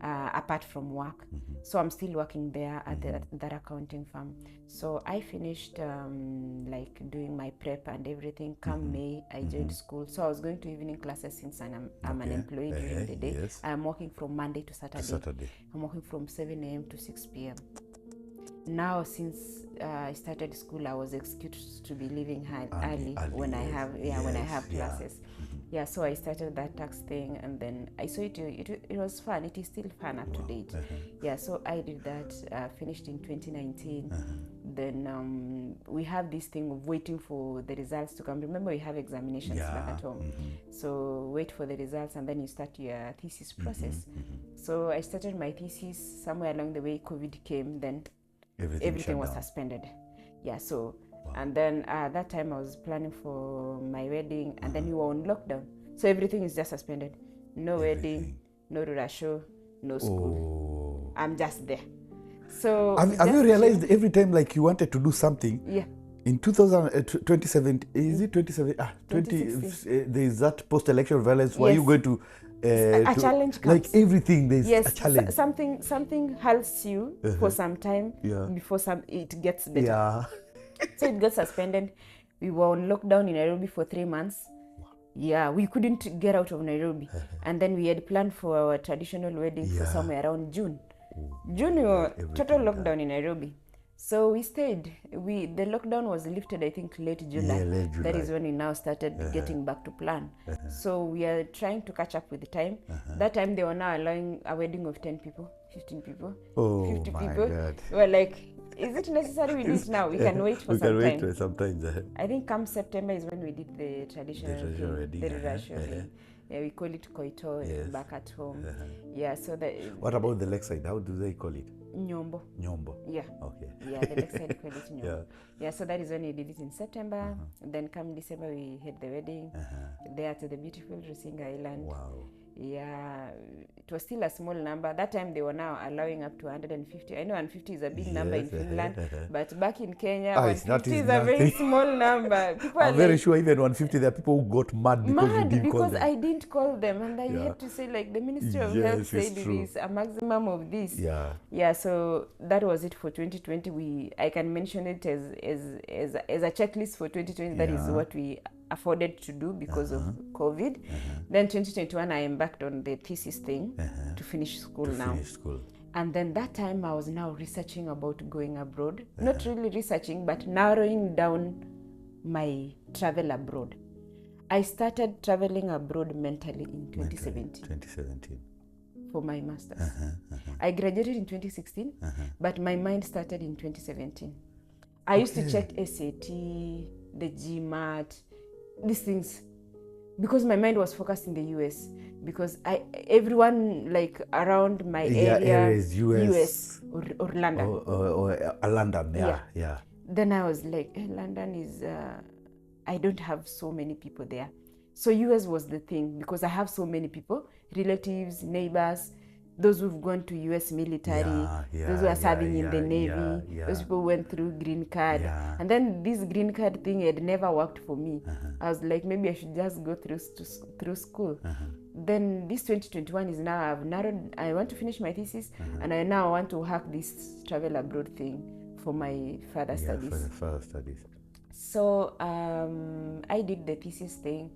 Apart from work. So I'm still working there at that accounting firm. So I finished like doing my prep and everything. Come May, I joined school. So I was going to evening classes since I'm an employee during the day. I'm working from Monday to Saturday. I'm working from 7 a.m. to 6 p.m. Now, since I started school, I was excused to be leaving early when I have when I have classes. Yeah, so I started that tax thing, and then I saw it was fun. It is still fun up to date. Yeah, so I did that, finished in 2019. Then we have this thing of waiting for the results to come. Remember, we have examinations back at home. So wait for the results, and then you start your thesis process. So I started my thesis. Somewhere along the way, COVID came, then everything was suspended. Yeah, so and then that time I was planning for my wedding, and then we were on lockdown, so everything is just suspended. No wedding, no Rura show, no school. I'm just there. So have you realized every time like you wanted to do something? Yeah. In 2007, is it 20? There is that post-election violence. Why are you going to a challenge comes. Like everything, there's a challenge. Something halts you for some time before it gets better. Yeah. So it got suspended. We were on lockdown in Nairobi for 3 months. Yeah, we couldn't get out of Nairobi. And then we had planned for our traditional wedding for somewhere around June. June, we were total lockdown in Nairobi. So we stayed. The lockdown was lifted, I think, late July. Yeah, late July. That is when we now started getting back to plan. So we are trying to catch up with the time. That time they were now allowing a wedding of 10 people, 15 people, 50 people. God. We were like, is it necessary we do it now? We can wait for some time. We can wait sometimes. I think come September is when we did the traditional wedding. The yeah, we call it koito back at home. Yeah, so that. What about the lakeside? How do they call it? Nyombo. Nyombo. Yeah. Okay. Yeah, the lakeside call it Nyombo. Yeah, so that is when we did it in September. Then come December, we had the wedding there to the beautiful Rusinga Island. Wow. Yeah, it was still a small number. That time they were now allowing up to 150. I know 150 is a big number in Finland, but back in Kenya, 150 is a very small number. People I'm very sure even 150, there are people who got mad because you didn't call them. I didn't call them, and I had to say, like, the Ministry of Health said it is a maximum of this. Yeah, so that was it for 2020. I can mention it as a checklist for 2020. That is what we afforded to do because of COVID. Then 2021, I embarked on the thesis thing to finish school now. And then that time I was now researching about going abroad. Not really researching, but narrowing down my travel abroad. I started traveling abroad mentally in 2017. For my master's. I graduated in 2016, but my mind started in 2017. I used to check SAT, the GMAT, these things, because my mind was focused in the US, because everyone like around my area is US or London. Or London, yeah. Then I was like, London is, I don't have so many people there. So US was the thing, because I have so many people, relatives, neighbors, those who've gone to US military, those who are serving in the Navy, those people who went through green card. And then this green card thing had never worked for me. I was like, maybe I should just go through school. Then this 2021 is now, I've narrowed, I want to finish my thesis, and I now want to hack this travel abroad thing for my further studies. For the further studies. So I did the thesis thing.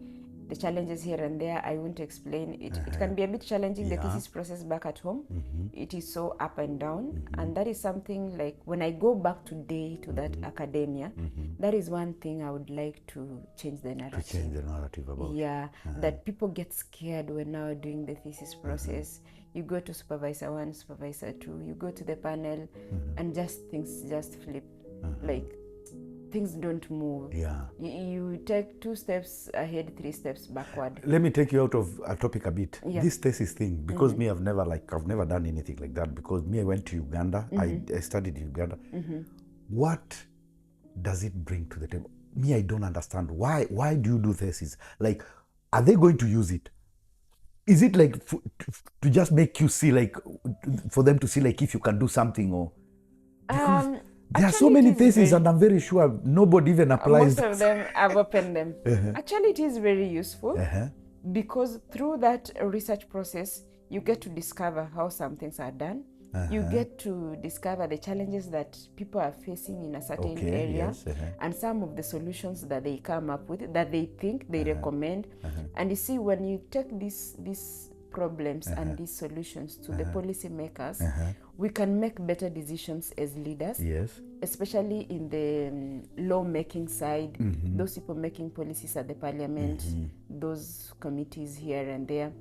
The challenges here and there, I won't explain. It can be a bit challenging, the thesis process back at home. It is so up and down. And that is something like, when I go back today to that academia, that is one thing I would like to change the narrative. To change the narrative about. Yeah, that people get scared when now doing the thesis process. You go to supervisor 1, supervisor 2, you go to the panel, and things just flip. Like, things don't move. You take 2 steps ahead, 3 steps backward. Let me take you out of a topic a bit. This thesis thing, because me, I've never done anything like that, because me, I went to Uganda. I studied in Uganda. What does it bring to the table? Me, I don't understand. Why do you do thesis? Like, are they going to use it? Is it like to just make you see, like, for them to see, like, if you can do something, or? There are so many theses, and I'm very sure nobody even applies. Most of them, I've opened them. Actually, it is very useful, because through that research process, you get to discover how some things are done. You get to discover the challenges that people are facing in a certain area, and some of the solutions that they come up with, that they think, they recommend. And you see, when you take this problems and these solutions to the policy makers, we can make better decisions as leaders. Yes. Especially in the law-making side, those people making policies at the parliament, those committees here and there.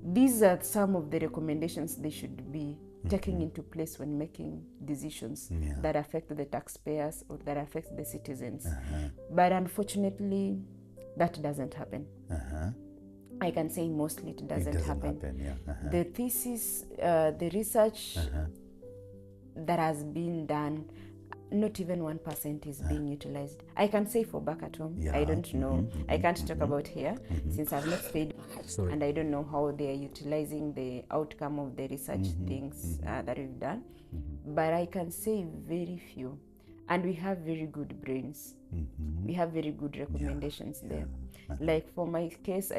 These are some of the recommendations they should be taking into place when making decisions that affect the taxpayers or that affect the citizens. But unfortunately, that doesn't happen. I can say mostly it doesn't happen. The thesis, the research that has been done, not even 1% is being utilized. I can say for back at home, I don't know. I can't talk about here since I've not stayed and I don't know how they are utilizing the outcome of the research things that we've done. But I can say very few. And we have very good brains. We have very good recommendations there. Like for my case,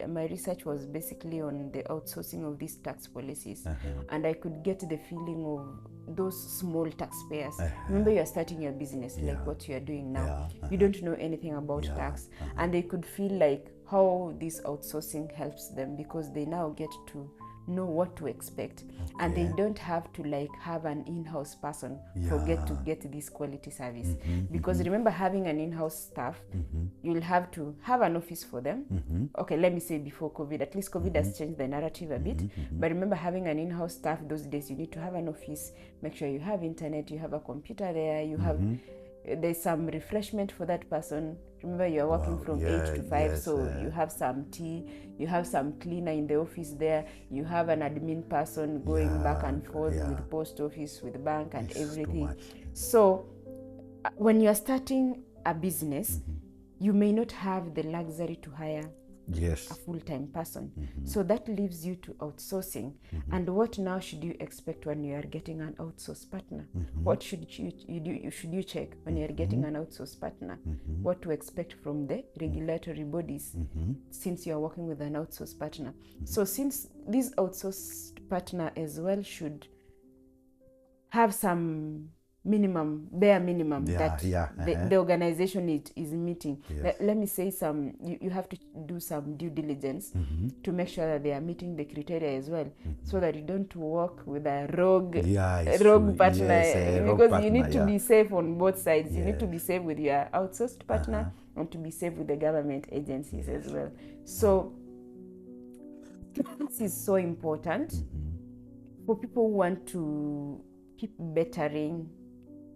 my research was basically on the outsourcing of these tax policies. And I could get the feeling of those small taxpayers. Remember, you're starting your business, like what you're doing now. You don't know anything about tax. And they could feel like how this outsourcing helps them because they now get to know what to expect, and they don't have to like have an in-house person forget to get this quality service, because remember, having an in-house staff, you'll have to have an office for them. Okay, let me say before COVID, at least COVID has changed the narrative a bit, but remember, having an in-house staff those days, you need to have an office, make sure you have internet, you have a computer there, you have there's some refreshment for that person. Remember, you're working from 8 to 5, so you have some tea, you have some cleaner in the office there, you have an admin person going back and forth with post office, with bank and everything. So when you're starting a business, you may not have the luxury to hire a full-time person. So that leaves you to outsourcing. And what now should you expect when you are getting an outsourced partner? What should you do? Should you check when you are getting an outsourced partner? What to expect from the regulatory bodies since you are working with an outsourced partner? So since this outsourced partner as well should have some bare minimum that the organization is meeting. Let me say you have to do some due diligence to make sure that they are meeting the criteria as well, so that you don't work with a rogue partner, because you need to be safe on both sides. You need to be safe with your outsourced partner and to be safe with the government agencies as well. So this is so important for people who want to keep bettering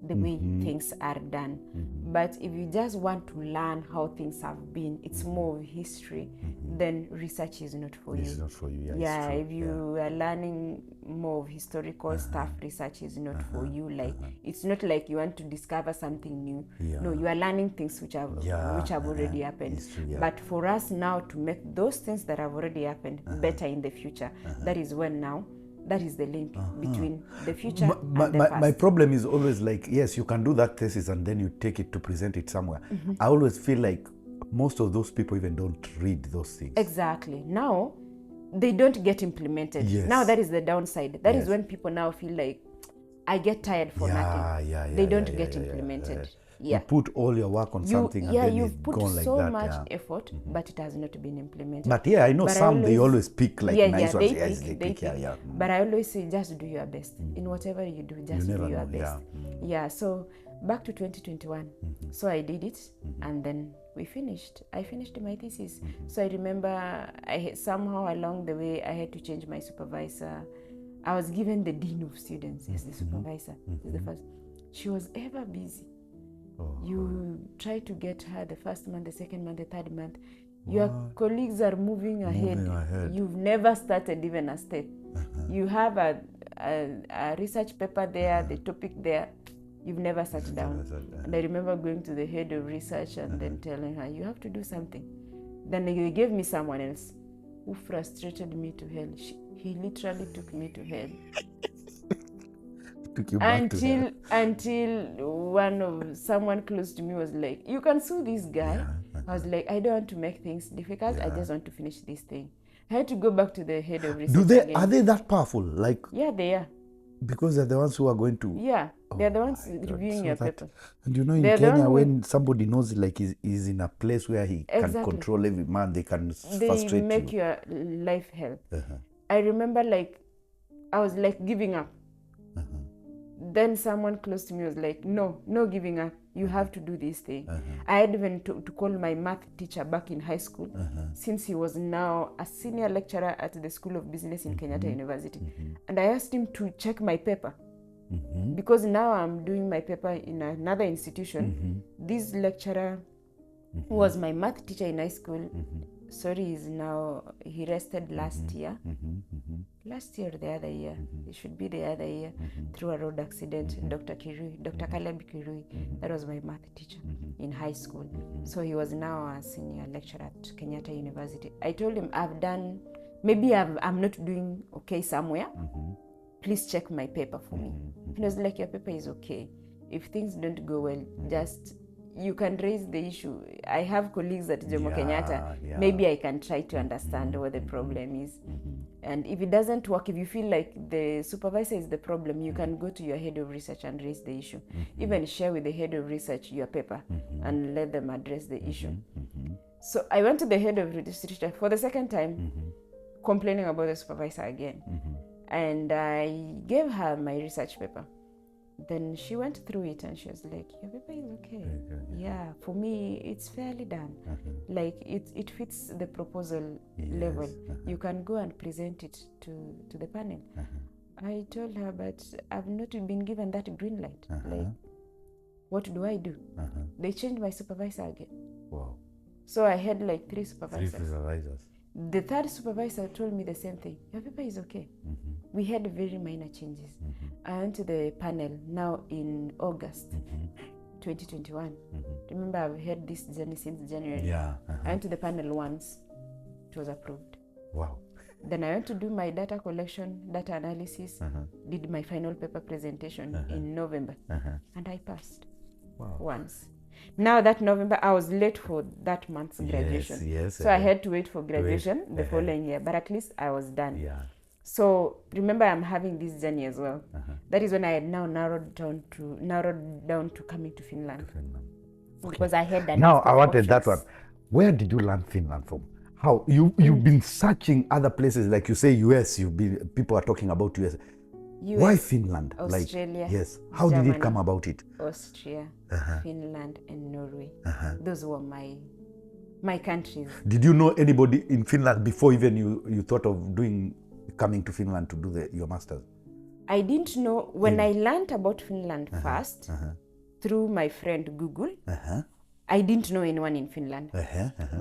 the way things are done. But if you just want to learn how things have been, it's more of history, then research is not for you. It's not for you. If you are learning more of historical stuff, research is not for you. Like it's not like you want to discover something new. No, you are learning things which have already happened. But for us now to make those things that have already happened better in the future, that is when now that is the link between the future and the past. My problem is always like, yes, you can do that thesis and then you take it to present it somewhere. I always feel like most of those people even don't read those things. Exactly. Now, they don't get implemented. Now, that is the downside. That is when people now feel like, I get tired for nothing. They don't get implemented. You put all your work on something and then you've put gone like so that. much effort, but it has not been implemented. But I know they always pick like nice ones. They pick. But I always say, just do your best. In whatever you do, just do your best. So back to 2021. So I did it, and then we finished. I finished my thesis. So I remember somehow along the way, I had to change my supervisor. I was given the dean of students as the supervisor. As the first. She was ever busy. You try to get her the first month, the second month, the third month. Your colleagues are moving ahead. You've never started even a step. You have a research paper there, the topic there. You've never sat down. And I remember going to the head of research and then telling her, you have to do something. Then they gave me someone else who frustrated me to hell. He literally took me to hell. Until someone close to me was like, you can sue this guy. I was like, I don't want to make things difficult. I just want to finish this thing. I had to go back to the head of research. Are they that powerful? Like, they are. Because they're the ones who are going to... they're the ones reviewing your paper. And you know, in Kenya, when somebody knows like he's in a place where he can control every man, they can frustrate you. They make your life hell. I remember like I was like giving up. Then someone close to me was like, no giving up. You have to do this thing. I had even to call my math teacher back in high school, since he was now a senior lecturer at the School of Business in Kenyatta University. And I asked him to check my paper. Because now I'm doing my paper in another institution. This lecturer who was my math teacher in high school, sorry, he rested last year. Last year or the other year, it should be the other year, through a road accident. Dr. Caleb Kirui, that was my math teacher in high school. So he was now a senior lecturer at Kenyatta University. I told him, maybe I'm not doing okay somewhere. Please check my paper for me. He was like, your paper is okay. If things don't go well, you can raise the issue. I have colleagues at Jomo Kenyatta. Maybe I can try to understand what the problem is. And if it doesn't work, if you feel like the supervisor is the problem, you can go to your head of research and raise the issue. Even share with the head of research your paper and let them address the issue. So I went to the head of research for the second time, complaining about the supervisor again. And I gave her my research paper. Then she went through it and she was like, your paper is okay. Yeah, for me, it's fairly done. Like it fits the proposal level. You can go and present it to the panel. I told her, but I've not been given that green light. Like, what do I do? They changed my supervisor again. Wow. So I had like 3 supervisors. The third supervisor told me the same thing. Your paper is okay. We had very minor changes. I went to the panel now in August 2021. Remember, I've had this journey since January. I went to the panel once. It was approved. Wow. Then I went to do my data collection, data analysis, did my final paper presentation in November, and I passed once. Now that November, I was late for that month's graduation. So I had to wait for graduation the following year, but at least I was done. So remember, I'm having this journey as well. That is when I had now narrowed down to coming to Finland. Because I had that. Now I wanted that one. Where did you learn Finland from? How you've been searching other places, like you say US. People are talking about US. Why Finland? Australia. Yes. How Germany, did it come about it? Austria, Finland, and Norway. Those were my countries. Did you know anybody in Finland before even you thought of coming to Finland to do your master's? I didn't know. When I learned about Finland first, through my friend Google, I didn't know anyone in Finland.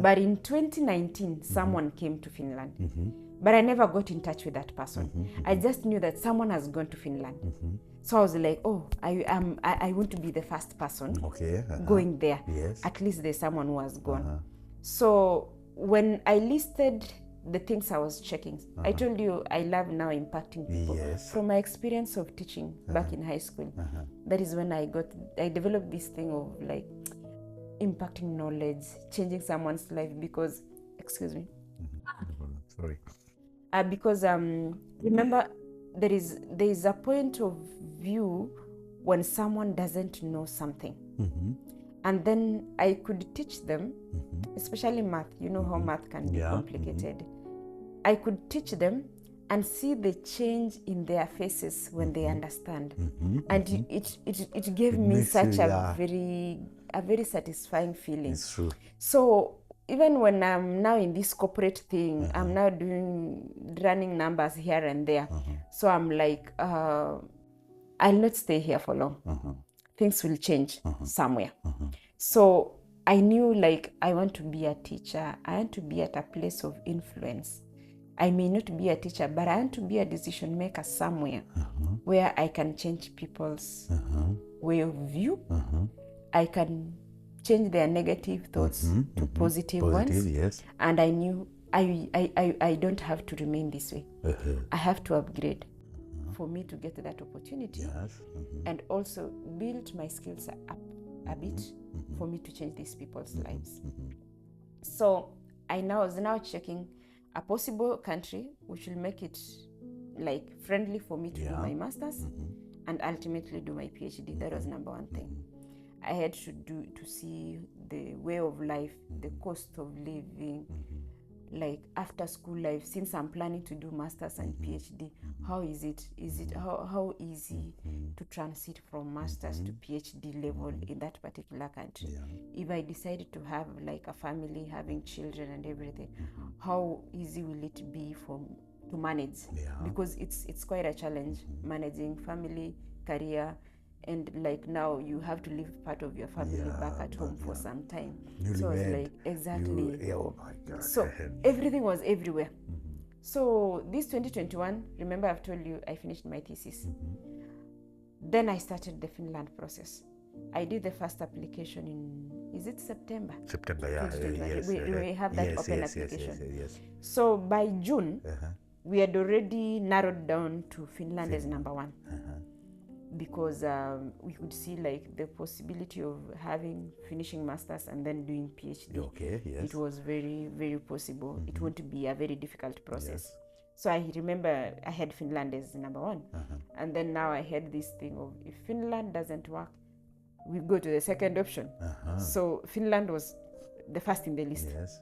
But in 2019, someone came to Finland. But I never got in touch with that person. I just knew that someone has gone to Finland. So I was like, I want to be the first person going there. At least there's someone who has gone. So when I listed the things I was checking, I told you I love now impacting people. From my experience of teaching back in high school, that is when I developed this thing of like impacting knowledge, changing someone's life because, excuse me. Sorry. Because remember, there is a point of view when someone doesn't know something. And then I could teach them, especially math. You know how math can be complicated. I could teach them and see the change in their faces when they understand. And it gave me such a very satisfying feeling. It's true. So even when I'm now in this corporate thing, I'm now running numbers here and there. So I'm like, I'll not stay here for long. Things will change somewhere. So I knew like I want to be a teacher. I want to be at a place of influence. I may not be a teacher, but I want to be a decision maker somewhere where I can change people's way of view. I can change their negative thoughts to positive ones. And I knew I don't have to remain this way. I have to upgrade for me to get that opportunity and also build my skills up a bit for me to change these people's lives. So I was now checking a possible country which will make it like friendly for me to do my master's and ultimately do my PhD. That was number one thing. I had to see the way of life, the cost of living, like after school life, since I'm planning to do masters and PhD, how is it how easy to transit from masters to PhD level in that particular country? If I decided to have like a family, having children and everything, how easy will it be to manage? Because it's quite a challenge managing family, career, and like now you have to leave part of your family back at home for some time. So I was like, exactly. Oh my God. So everything was everywhere. So this 2021, remember I've told you I finished my thesis. Then I started the Finland process. I did the first application in, is it September? September, yes. We have that open application. Yes. So by June, we had already narrowed down to Finland as number one. Because we could see like the possibility of finishing masters and then doing PhD. Okay, yes. It was very, very possible. It won't be a very difficult process. So I remember I had Finland as number one. And then now I had this thing of, if Finland doesn't work, we go to the second option. So Finland was the first in the list. Yes.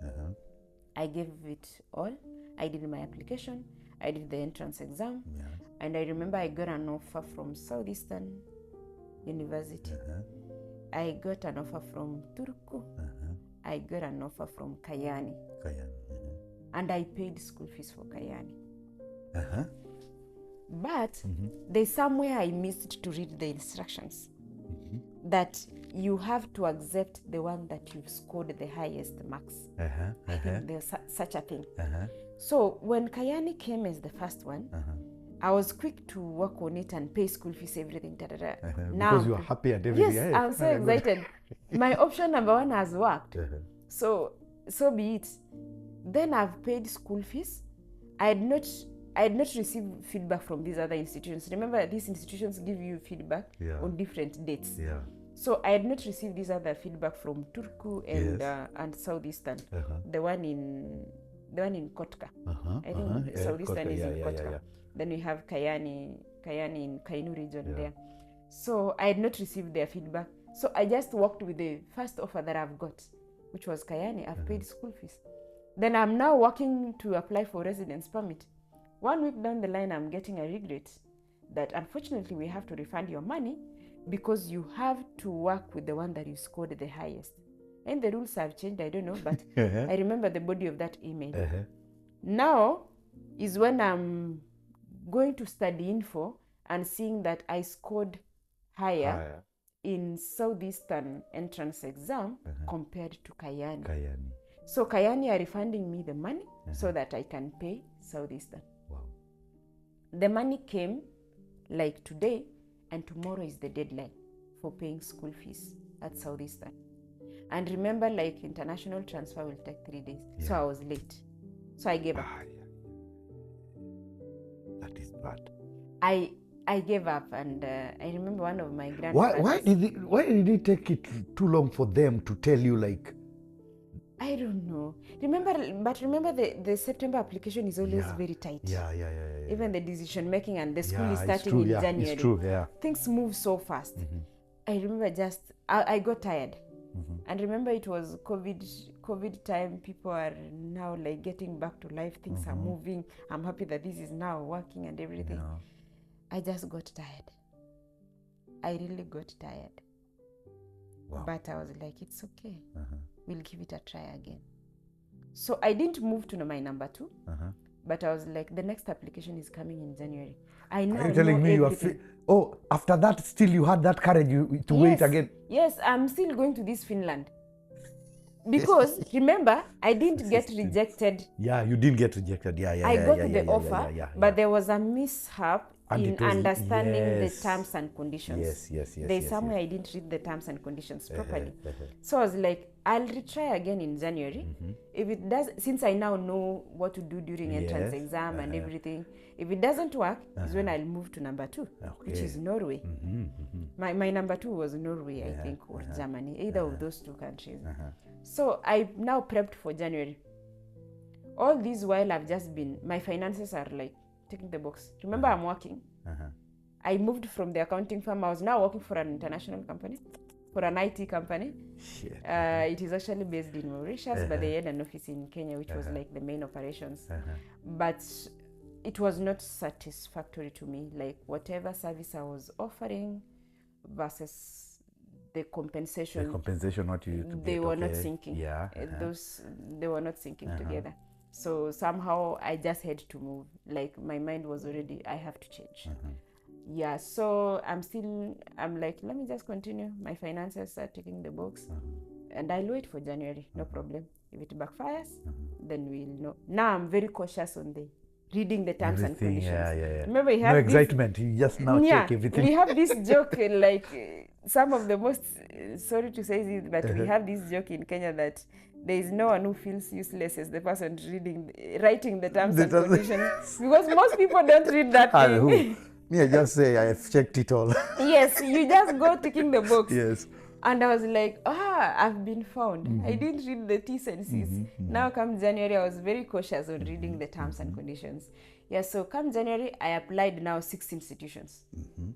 I gave it all. I did my application. I did the entrance exam. And I remember I got an offer from Southeastern University. I got an offer from Turku. I got an offer from Kayani. And I paid school fees for Kayani. But there's somewhere I missed to read the instructions that you have to accept the one that you've scored the highest marks. I think there's such a thing. So when Kayani came as the first one, I was quick to work on it and pay school fees, everything. Now, because you are happy and everything. Yes, I'm so excited. My option number one has worked. So be it. Then I've paid school fees. I had not received feedback from these other institutions. Remember, these institutions give you feedback on different dates. So I had not received this other feedback from Turku and Southeastern. The one in Kotka. I think Southeastern is in Kotka. Then we have Kayani in Kainu region there. So I had not received their feedback. So I just worked with the first offer that I've got, which was Kayani. I've paid school fees. Then I'm now working to apply for residence permit. 1 week down the line, I'm getting a regret that unfortunately we have to refund your money because you have to work with the one that you scored the highest. And the rules have changed, I don't know, but I remember the body of that email. Now is when I'm going to study info and seeing that I scored higher in Southeastern entrance exam compared to Kayani. So Kayani are refunding me the money so that I can pay Southeastern. Wow. The money came like today, and tomorrow is the deadline for paying school fees at Southeastern. And remember, like international transfer will take 3 days. So I was late. So I gave up. That is bad. I gave up, and I remember one of my grandfathers. Why did it take it too long for them to tell you, like? I don't know. Remember the September application is always very tight. Yeah. Even the decision making, and the school is starting in January. It's true, Things move so fast. I remember I got tired. And remember, it was COVID time. People are now like getting back to life. Things are moving. I'm happy that this is now working and everything. I just got tired. I really got tired. Wow. But I was like, it's okay. We'll give it a try again. So I didn't move to my number 2. But I was like, the next application is coming in January. I know. Are you telling me after that still you had that courage to wait again? Yes, I'm still going to this Finland. Because remember, I didn't get rejected. Yeah, you didn't get rejected. I got the offer, but there was a mishap in understanding the terms and conditions. Yes. There's somewhere I didn't read the terms and conditions properly. So I was like, I'll retry again in January. If it does, since I now know what to do during entrance exam and everything, if it doesn't work, is when I'll move to number 2, which is Norway. My number 2 was Norway, I think, or Germany, either of those 2 countries. So I now prepped for January. All this while I've just been, my finances are like ticking the box. Remember, I'm working. I moved from the accounting firm. I was now working for an international company. for an IT company. It is actually based in Mauritius, but they had an office in Kenya, which was like the main operations. But it was not satisfactory to me, like whatever service I was offering versus the compensation. The compensation, what you to they get, were not syncing. They were not syncing together. So somehow I just had to move. Like my mind was already, I have to change. Yeah, so I'm like, let me just continue. My finances are taking the box. And I'll wait for January, no problem. If it backfires, then we'll know. Now I'm very cautious on the reading the terms and conditions. Remember, we have no excitement. You just now check everything. We have this joke, like some of the most, sorry to say this, but we have this joke in Kenya that there is no one who feels useless as the person writing the terms and conditions, because most people don't read that thing. Me, I just say I have checked it all. Yes, you just go ticking the box. Yes. And I was like, I've been found. I didn't read the T's and C's. Now come January, I was very cautious on reading the terms and conditions. Yeah, so come January, I applied now 6 institutions.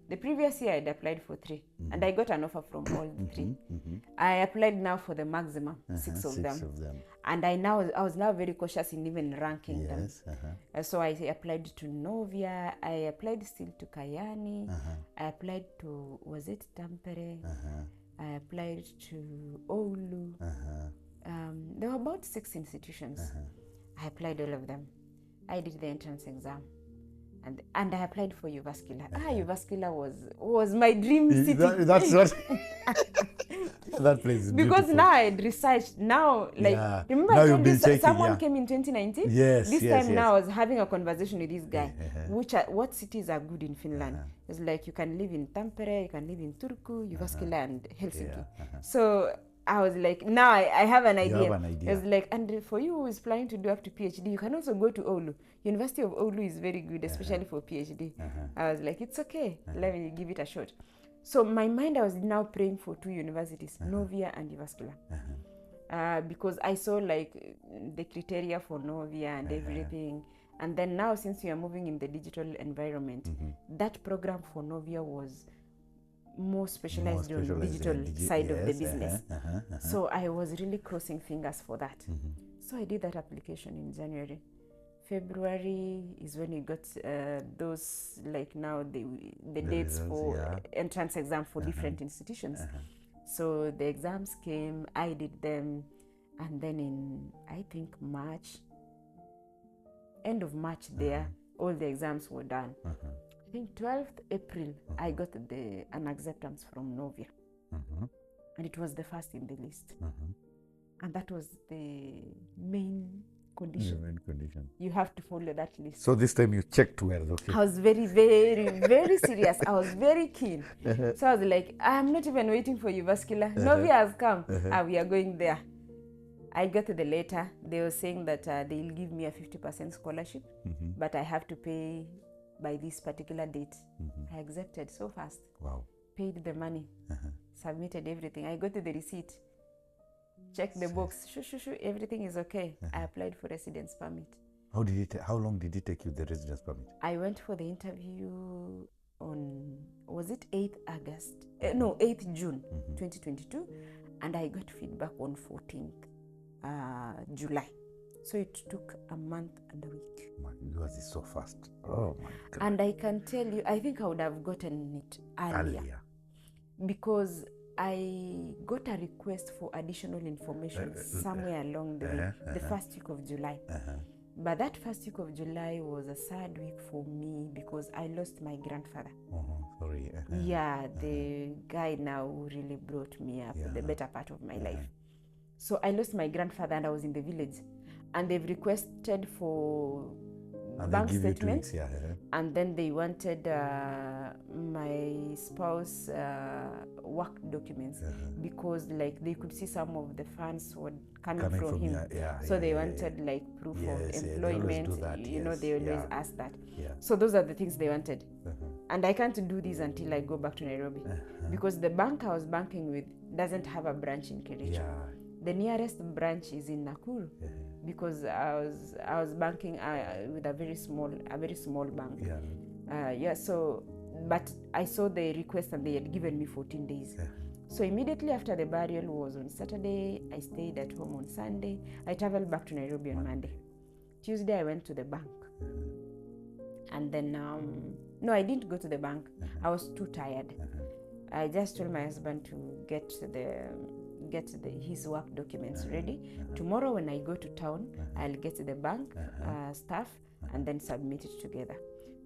The previous year, I'd applied for 3. And I got an offer from all the 3. I applied now for the maximum, 6 of them. And I was now very cautious in even ranking them. So I applied to Novia, I applied still to Kayani, I applied to, was it Tampere? I applied to Oulu. There were about 6 institutions. I applied all of them. I did the entrance exam. And I applied for Uvascular. Uvascular was my dream city. That's what that place is because beautiful. Now I had researched. Now, like, remember now I told you someone came in 2019? Yes. This time now I was having a conversation with this guy. What cities are good in Finland? It's like you can live in Tampere, you can live in Turku, Uvascular, and Helsinki. So I was like, now I have an idea. You have an idea. It's like, and for you who is planning to do up to PhD, you can also go to Oulu. University of Oulu is very good, especially for PhD. I was like, it's okay. Let me give it a shot. So my mind, I was now praying for 2 universities, Novia and Uvascular. Because I saw like the criteria for Novia and everything. And then now, since we are moving in the digital environment, that program for Novia was more specialized on the digital side of the business. So I was really crossing fingers for that. So I did that application in January. February is when we got those, like now the dates for entrance exam for different institutions. So the exams came, I did them, and then in, I think March, end of March there, all the exams were done. I think 12th April, I got an acceptance from Novia. And it was the first in the list. And that was the main condition. You have to follow that list. So this time you checked well, okay? I was very, very, very serious. I was very keen. So I was like, I'm not even waiting for Uvascular. Novia has come. We are going there. I got the letter. They were saying that they'll give me a 50% scholarship, but I have to pay by this particular date. I accepted so fast. Wow. Paid the money, submitted everything. I got the receipt, checked the box, everything is okay. I applied for residence permit. How long did it take you, the residence permit? I went for the interview on, was it 8th June 2022, and I got feedback on 14th July. So it took a month and a week. Yours is so fast. Oh my God. And I can tell you, I think I would have gotten it earlier. Because I got a request for additional information somewhere along the way, the first week of July. But that first week of July was a sad week for me because I lost my grandfather. Sorry. Yeah, the guy now who really brought me up, the better part of my life. So I lost my grandfather and I was in the village. And they've requested for bank statements, and then they wanted my spouse work documents because like they could see some of the funds were coming from him. So they wanted like proof of employment. They always ask that. So those are the things they wanted. And I can't do this until I go back to Nairobi because the bank I was banking with doesn't have a branch in Kericho. The nearest branch is in Nakuru because I was banking with a very small bank. So but I saw the request and they had given me 14 days. So immediately after the burial was on Saturday, I stayed at home on Sunday. I traveled back to Nairobi on Monday. Tuesday, I went to the bank. And then, no, I didn't go to the bank. I was too tired. I just told my husband to get his work documents ready. Tomorrow when I go to town, I'll get the bank stuff and then submit it together.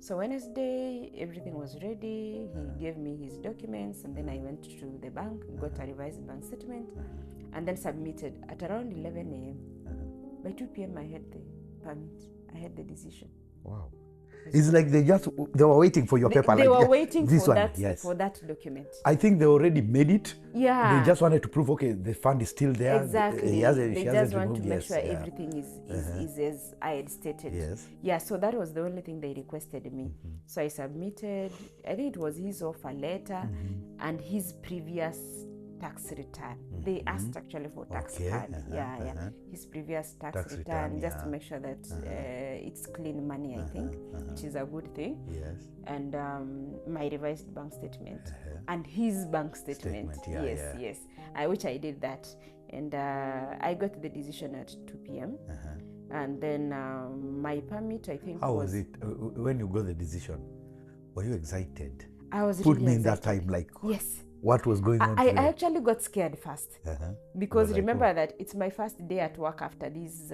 So Wednesday, everything was ready. He gave me his documents, and then I went to the bank, got a revised bank statement, and then submitted at around 11 a.m. By 2 p.m. I had the permit. I had the decision. Wow. It's like they were waiting for your paper. They were waiting this for one, that, yes. for that document. I think they already made it. Yeah. They just wanted to prove, okay, the fund is still there. Exactly. They just want to make sure yeah. everything is as I had stated. Yes. Yeah, so that was the only thing they requested me. So I submitted, I think it was his offer letter and his previous tax return. They asked actually for tax card. His previous tax return, just to make sure that it's clean money, I think, which is a good thing. Yes. And my revised bank statement and his bank statement. Yes. Which I did that. And I got the decision at 2 p.m. And then my permit, I think. How was it when you got the decision? Were you excited? I was Put really me excited. in that time, like. Yes. What was going on? I actually got scared first because remember that it's my first day at work after this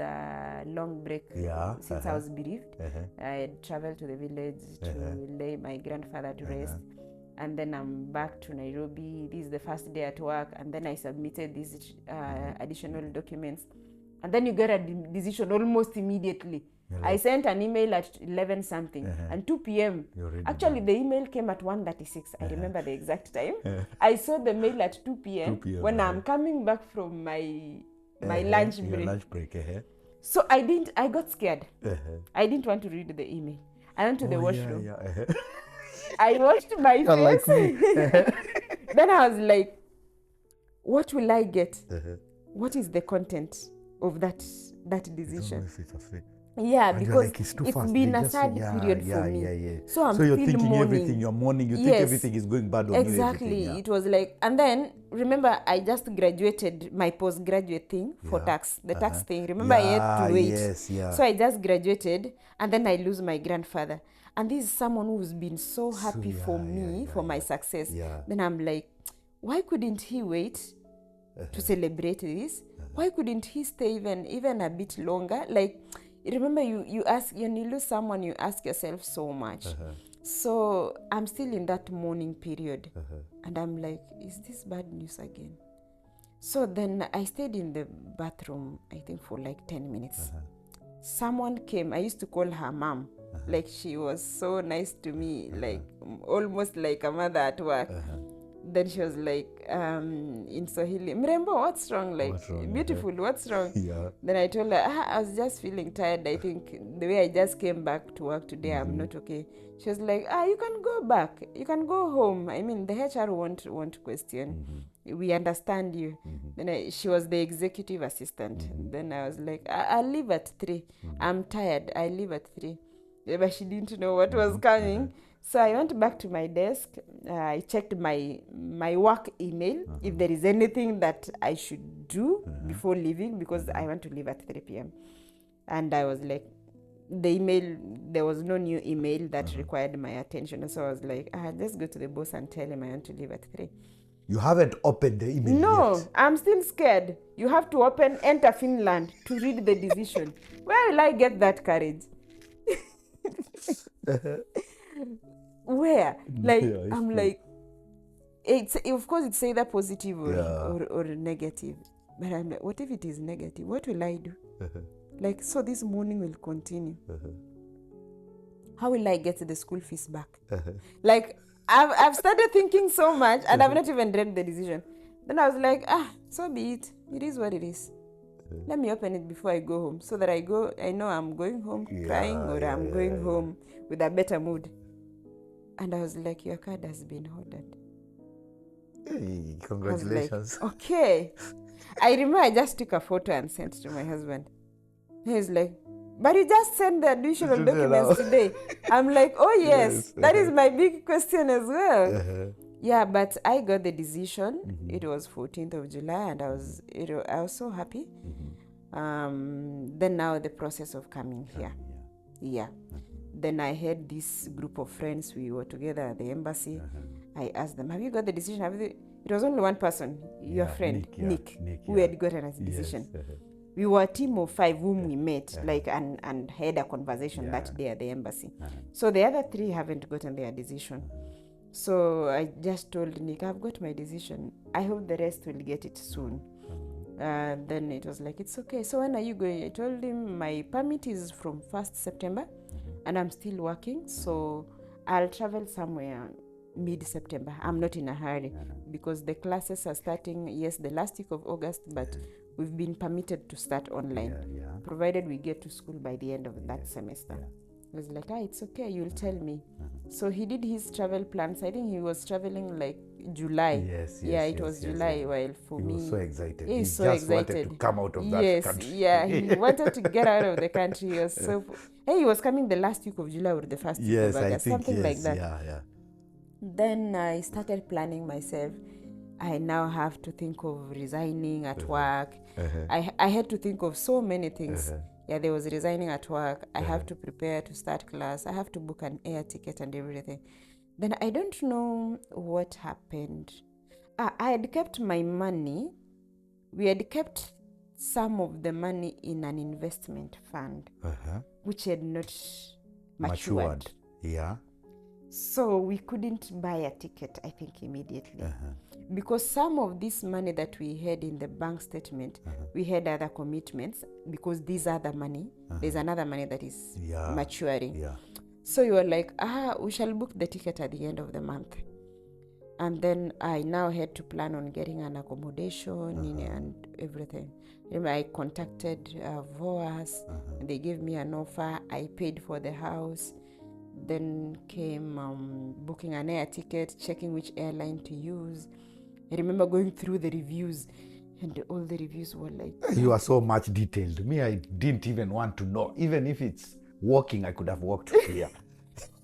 long break since I was bereaved. I had traveled to the village to lay my grandfather to rest, and then I'm back to Nairobi. This is the first day at work, and then I submitted these additional documents, and then you get a decision almost immediately. I sent an email at 11 something and 2 p.m. Actually, the email came at 1:36. I remember the exact time. I saw the mail at 2 p.m. when I'm coming back from my lunch break. Lunch break. So I got scared. I didn't want to read the email. I went to the washroom. I washed my face. Like me. Then I was like, what will I get? What is the content of that decision? Yeah, because like it's been a sad period for me. So I'm you're still thinking mourning. everything, you're mourning, you think everything is going bad on exactly. you. It was like, and then remember I just graduated my postgraduate thing for tax, the tax thing. Remember I had to wait. So I just graduated and then I lose my grandfather. And this is someone who's been so happy for me, for my success. Then I'm like, why couldn't he wait to celebrate this? Why couldn't he stay even a bit longer? Like, remember, you ask, when you lose someone, you ask yourself so much. So I'm still in that mourning period. And I'm like, is this bad news again? So then I stayed in the bathroom, I think for like 10 minutes. Someone came, I used to call her mom. Like she was so nice to me, like almost like a mother at work. Then she was like, in Swahili, Mrembo, what's wrong? Like, beautiful, what's wrong? Then I told her, I was just feeling tired. I think the way I just came back to work today, I'm not okay. She was like, you can go back. You can go home. I mean, the HR won't question. We understand you. Then she was the executive assistant. Then I was like, I'll leave at 3. I'm tired. I leave at 3. But she didn't know what was coming. So I went back to my desk. I checked my work email if there is anything that I should do before leaving, because I want to leave at 3 p.m. And I was like, the email, there was no new email that required my attention. So I was like, just go to the boss and tell him I want to leave at 3. You haven't opened the email No, yet. I'm still scared. You have to enter Finland to read the decision. Where will I get that courage? Where? Like, I'm true. Like, of course it's either positive or negative. But I'm like, what if it is negative? What will I do? Like, so this morning will continue. How will I get the school fees back? Like, I've started thinking so much and I've not even read the decision. Then I was like, so be it. It is what it is. Let me open it before I go home, so that I know I'm going home crying or I'm going home with a better mood. And I was like, your card has been ordered. Hey, congratulations. Like, okay. I remember I just took a photo and sent to my husband. He was like, but you just sent the additional documents today. I'm like, oh yes, that is my big question as well. Yeah, but I got the decision. It was 14th of July, and I was so happy. Then now the process of coming here. Yeah. Then I had this group of friends. We were together at the embassy. I asked them, have you got the decision? It was only one person, your friend, Nick, who had gotten a decision. Yes. We were a team of 5 whom we met, and had a conversation that day at the embassy. So the other 3 haven't gotten their decision. So I just told Nick, I've got my decision. I hope the rest will get it soon. Then it was like, it's okay. So when are you going? I told him my permit is from 1st September and I'm still working. So I'll travel somewhere mid-September. I'm not in a hurry because the classes are starting, yes, the last week of August, but we've been permitted to start online, provided we get to school by the end of that semester. I was like, it's okay, you'll tell me. So he did his travel plans. I think he was traveling like July. It was July. While for me, he was so excited. He just wanted to come out of that country. He wanted to get out of the country. He was so. He was coming the last week of July or the first week of August, something like that. Then I started planning myself. I now have to think of resigning at work. I had to think of so many things. There was resigning at work. I have to prepare to start class. I have to book an air ticket and everything. Then I don't know what happened. I had kept my money. We had kept some of the money in an investment fund, which had not matured. So we couldn't buy a ticket, I think, immediately. Because some of this money that we had in the bank statement, we had other commitments, because these are the money. There's another money that is maturing. So you were like, we shall book the ticket at the end of the month. And then I now had to plan on getting an accommodation and everything. I contacted VOAS, and they gave me an offer. I paid for the house. Then came booking an air ticket, checking which airline to use. I remember going through the reviews, and all the reviews were like... You are so much detailed. Me, I didn't even want to know. Even if it's walking, I could have walked here.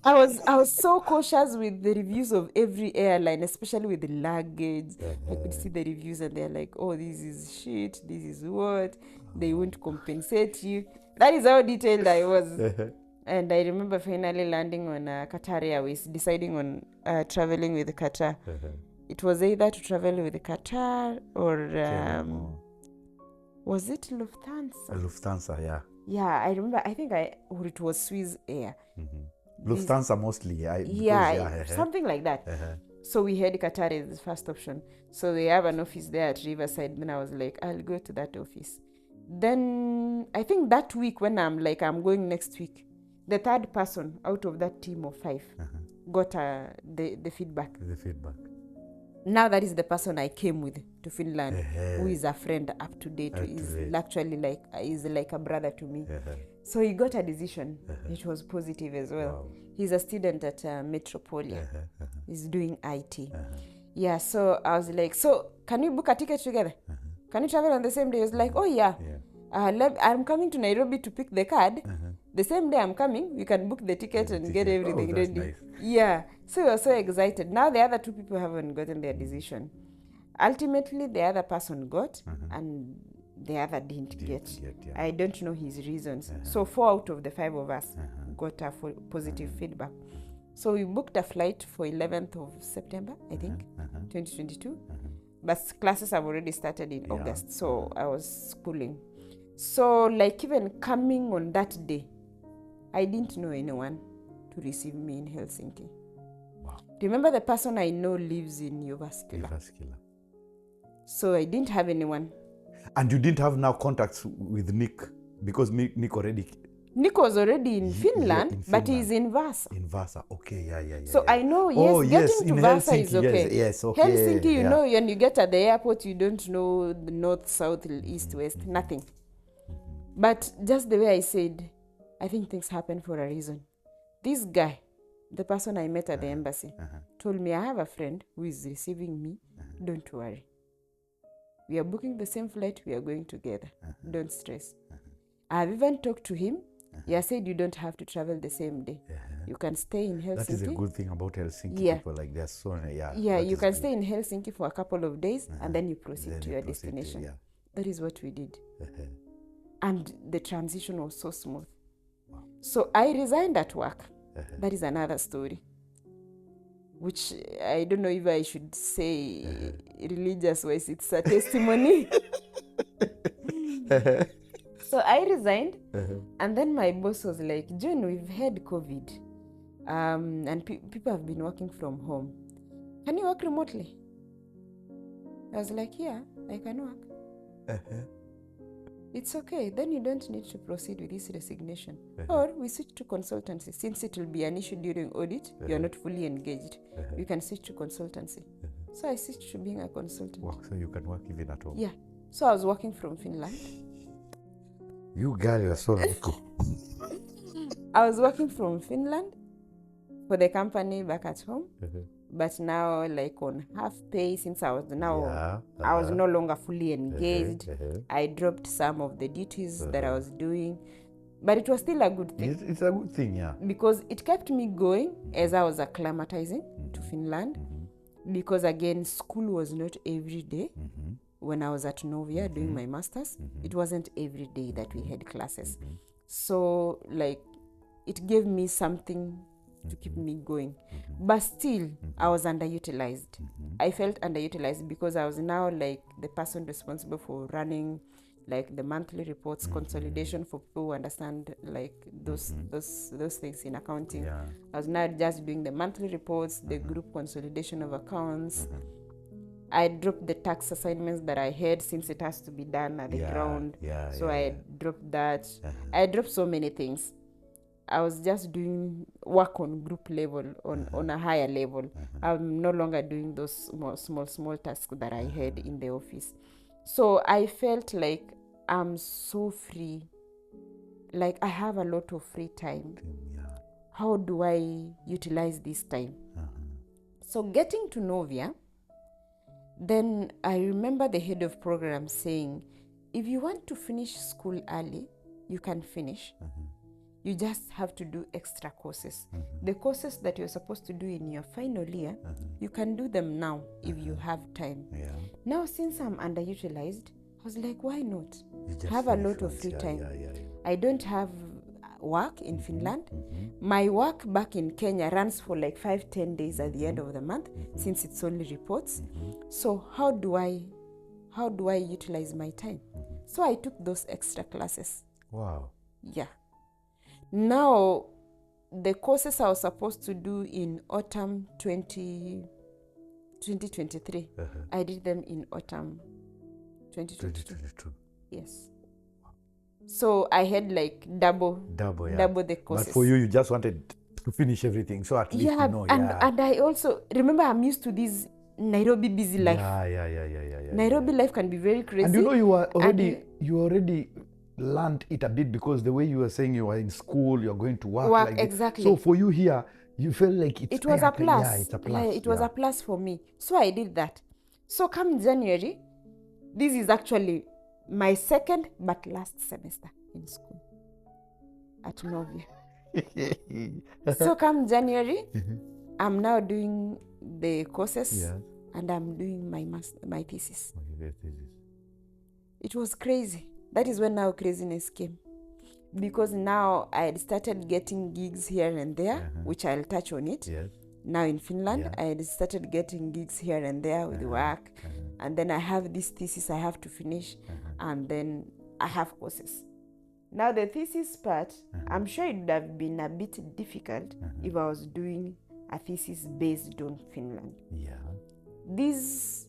I was so cautious with the reviews of every airline, especially with the luggage. I could see the reviews and they're like, this is shit, this is what, they won't compensate you. That is how detailed I was. And I remember finally landing on Qatar Airways, deciding on traveling with Qatar. It was either to travel with Qatar or was it Lufthansa? Lufthansa, Yeah, I remember. I think or it was Swiss Air. Lufthansa mostly. Something like that. So we had Qatar as the first option. So they have an office there at Riverside. Then I was like, I'll go to that office. Then I think that week when I'm going next week, the third person out of that team of 5 got the feedback. Now that is the person I came with to Finland, who is a friend up to date, is actually like a brother to me. So he got a decision. It was positive as well. Wow. He's a student at Metropolia. He's doing IT. So I was like, so can we book a ticket together? Can we travel on the same day? He was like, I'm coming to Nairobi to pick the card. The same day I'm coming, we can book the ticket and get everything ready. Nice. So we were so excited. Now the other 2 people haven't gotten their decision. Ultimately, the other person got, and the other didn't get. I don't know his reasons. So 4 out of the 5 of us got a positive feedback. So we booked a flight for 11th of September, I think, 2022. But classes have already started in August, so I was schooling. So even coming on that day, I didn't know anyone to receive me in Helsinki. Wow. Remember, the person I know lives in Jyväskylä. So I didn't have anyone. And you didn't have now contacts with Nick, because Nick was already in Finland, but he's in Vaasa. In Vaasa, okay, So I know, getting to Vaasa is okay. Yes, okay. Helsinki, you know, when you get at the airport, you don't know the north, south, east, west, nothing. But just the way I said, I think things happen for a reason. This guy, the person I met at the embassy, told me, I have a friend who is receiving me. Don't worry. We are booking the same flight. We are going together. Don't stress. I have even talked to him. You said you don't have to travel the same day. You can stay in Helsinki. That is a good thing about Helsinki people. Like they're so you can stay in Helsinki for a couple of days and then you proceed to your destination. That is what we did. And the transition was so smooth. Wow. So I resigned at work. That is another story, which I don't know if I should say religious-wise, it's a testimony. So I resigned, and then my boss was like, June, we've had COVID, and people have been working from home. Can you work remotely? I was like, yeah, I can work. It's okay. Then you don't need to proceed with this resignation. Or we switch to consultancy. Since it will be an issue during audit, you're not fully engaged. You can switch to consultancy. So I switched to being a consultant. Wow, so you can work even at home. Yeah. So I was working from Finland. You girl, you're so lucky. I was working from Finland for the company back at home. But now, like on half pay, since I was I was no longer fully engaged. I dropped some of the duties that I was doing, but it was still a good thing. It's a good thing, yeah. Because it kept me going as I was acclimatizing to Finland. Because again, school was not every day. When I was at Novia doing my master's, it wasn't every day that we had classes. So, like, it gave me something to keep me going. But still, I was underutilized. I felt underutilized because I was now like the person responsible for running like the monthly reports, consolidation for people who understand like those things in accounting. I was not just doing the monthly reports, the group consolidation of accounts. I dropped the tax assignments that I had since it has to be done at the ground. So I dropped that. I dropped so many things. I was just doing work on group level, on a higher level. I'm no longer doing those small tasks that I had in the office. So I felt like I'm so free. Like I have a lot of free time. How do I utilize this time? So getting to Novia, then I remember the head of program saying, if you want to finish school early, you can finish. You just have to do extra courses. The courses that you're supposed to do in your final year, you can do them now if you have time. Now, since I'm underutilized, I was like, why not? I have a lot of free time. I don't have work in Finland. My work back in Kenya runs for like 5-10 days at the end of the month, since it's only reports. So how do I utilize my time? So I took those extra classes. Wow. Yeah. Now, the courses I was supposed to do in autumn 2023, I did them in autumn 2022. Yes. So I had like double the courses. But for you just wanted to finish everything, so at least you know. And I also remember I'm used to this Nairobi busy life. Nairobi life can be very crazy. And you know you already learned it a bit, because the way you were saying you were in school, you're going to work like exactly. So for you here, you felt like it was a plus. Yeah, it's a plus. It was a plus for me. So I did that. So come January, this is actually my second but last semester in school at Novia. So come January, I'm now doing the courses and I'm doing my thesis. It was crazy. That is when now craziness came. Because now I had started getting gigs here and there, which I'll touch on it. Now in Finland, I had started getting gigs here and there with work. And then I have this thesis I have to finish. And then I have courses. Now the thesis part, I'm sure it would have been a bit difficult if I was doing a thesis based on Finland. This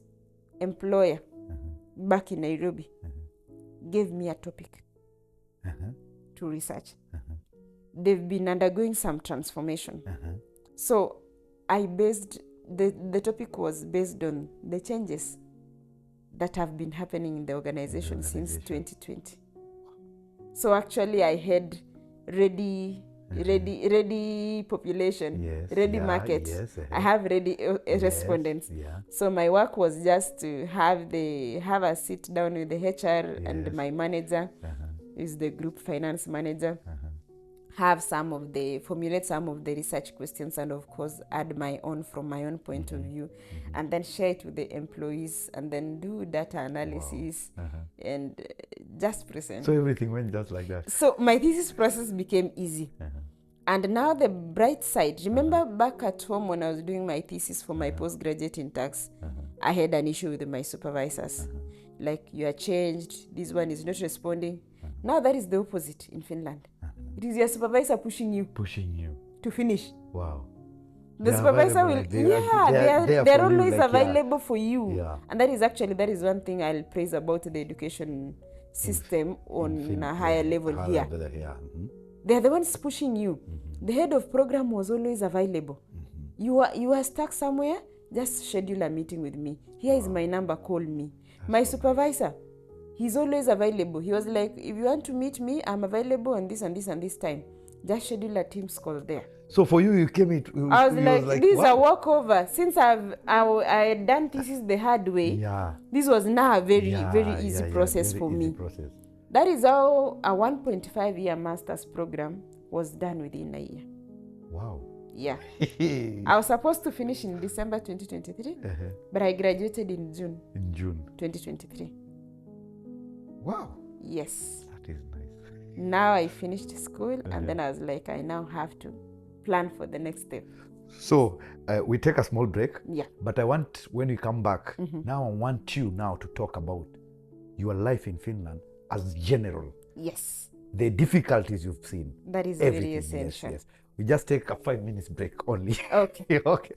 employer back in Nairobi gave me a topic to research. They've been undergoing some transformation. So I based, the topic was based on the changes that have been happening in the organization since 2020. So actually I had ready population, ready market. I have ready respondents. So my work was just to have a sit down with the HR and my manager, is the group finance manager, formulate some of the research questions, and of course add my own from my own point of view, and then share it with the employees, and then do data analysis and just present. So everything went just like that. So my thesis process became easy. And now the bright side, remember back at home when I was doing my thesis for my postgraduate in tax, I had an issue with my supervisors. Like, you are changed, this one is not responding. Now that is the opposite in Finland. It is your supervisor pushing you to finish. Wow. The supervisor will, they're always available for you. Yeah. And that is one thing I'll praise about the education system on a higher level here. They're the ones pushing you. The head of program was always available. You are stuck somewhere, just schedule a meeting with me. Here is my number, call me. My supervisor, he's always available. He was like, if you want to meet me, I'm available on this and this and this time. Just schedule a Teams call there. So for you came it. I was like, this is a walkover. Since I had done thesis the hard way, this was now a very easy process for me. That is how a 1.5-year master's program was done within a year. Wow. Yeah. I was supposed to finish in December 2023, but I graduated in June. In June 2023. Wow. Yes. That is nice. Now I finished school, and then I was like, I now have to plan for the next step. So we take a small break. Yeah. But I want, when you come back, now I want you now to talk about your life in Finland as general. Yes. The difficulties you've seen. That is very essential. Yes. We just take a 5 minutes break only. Okay. Okay.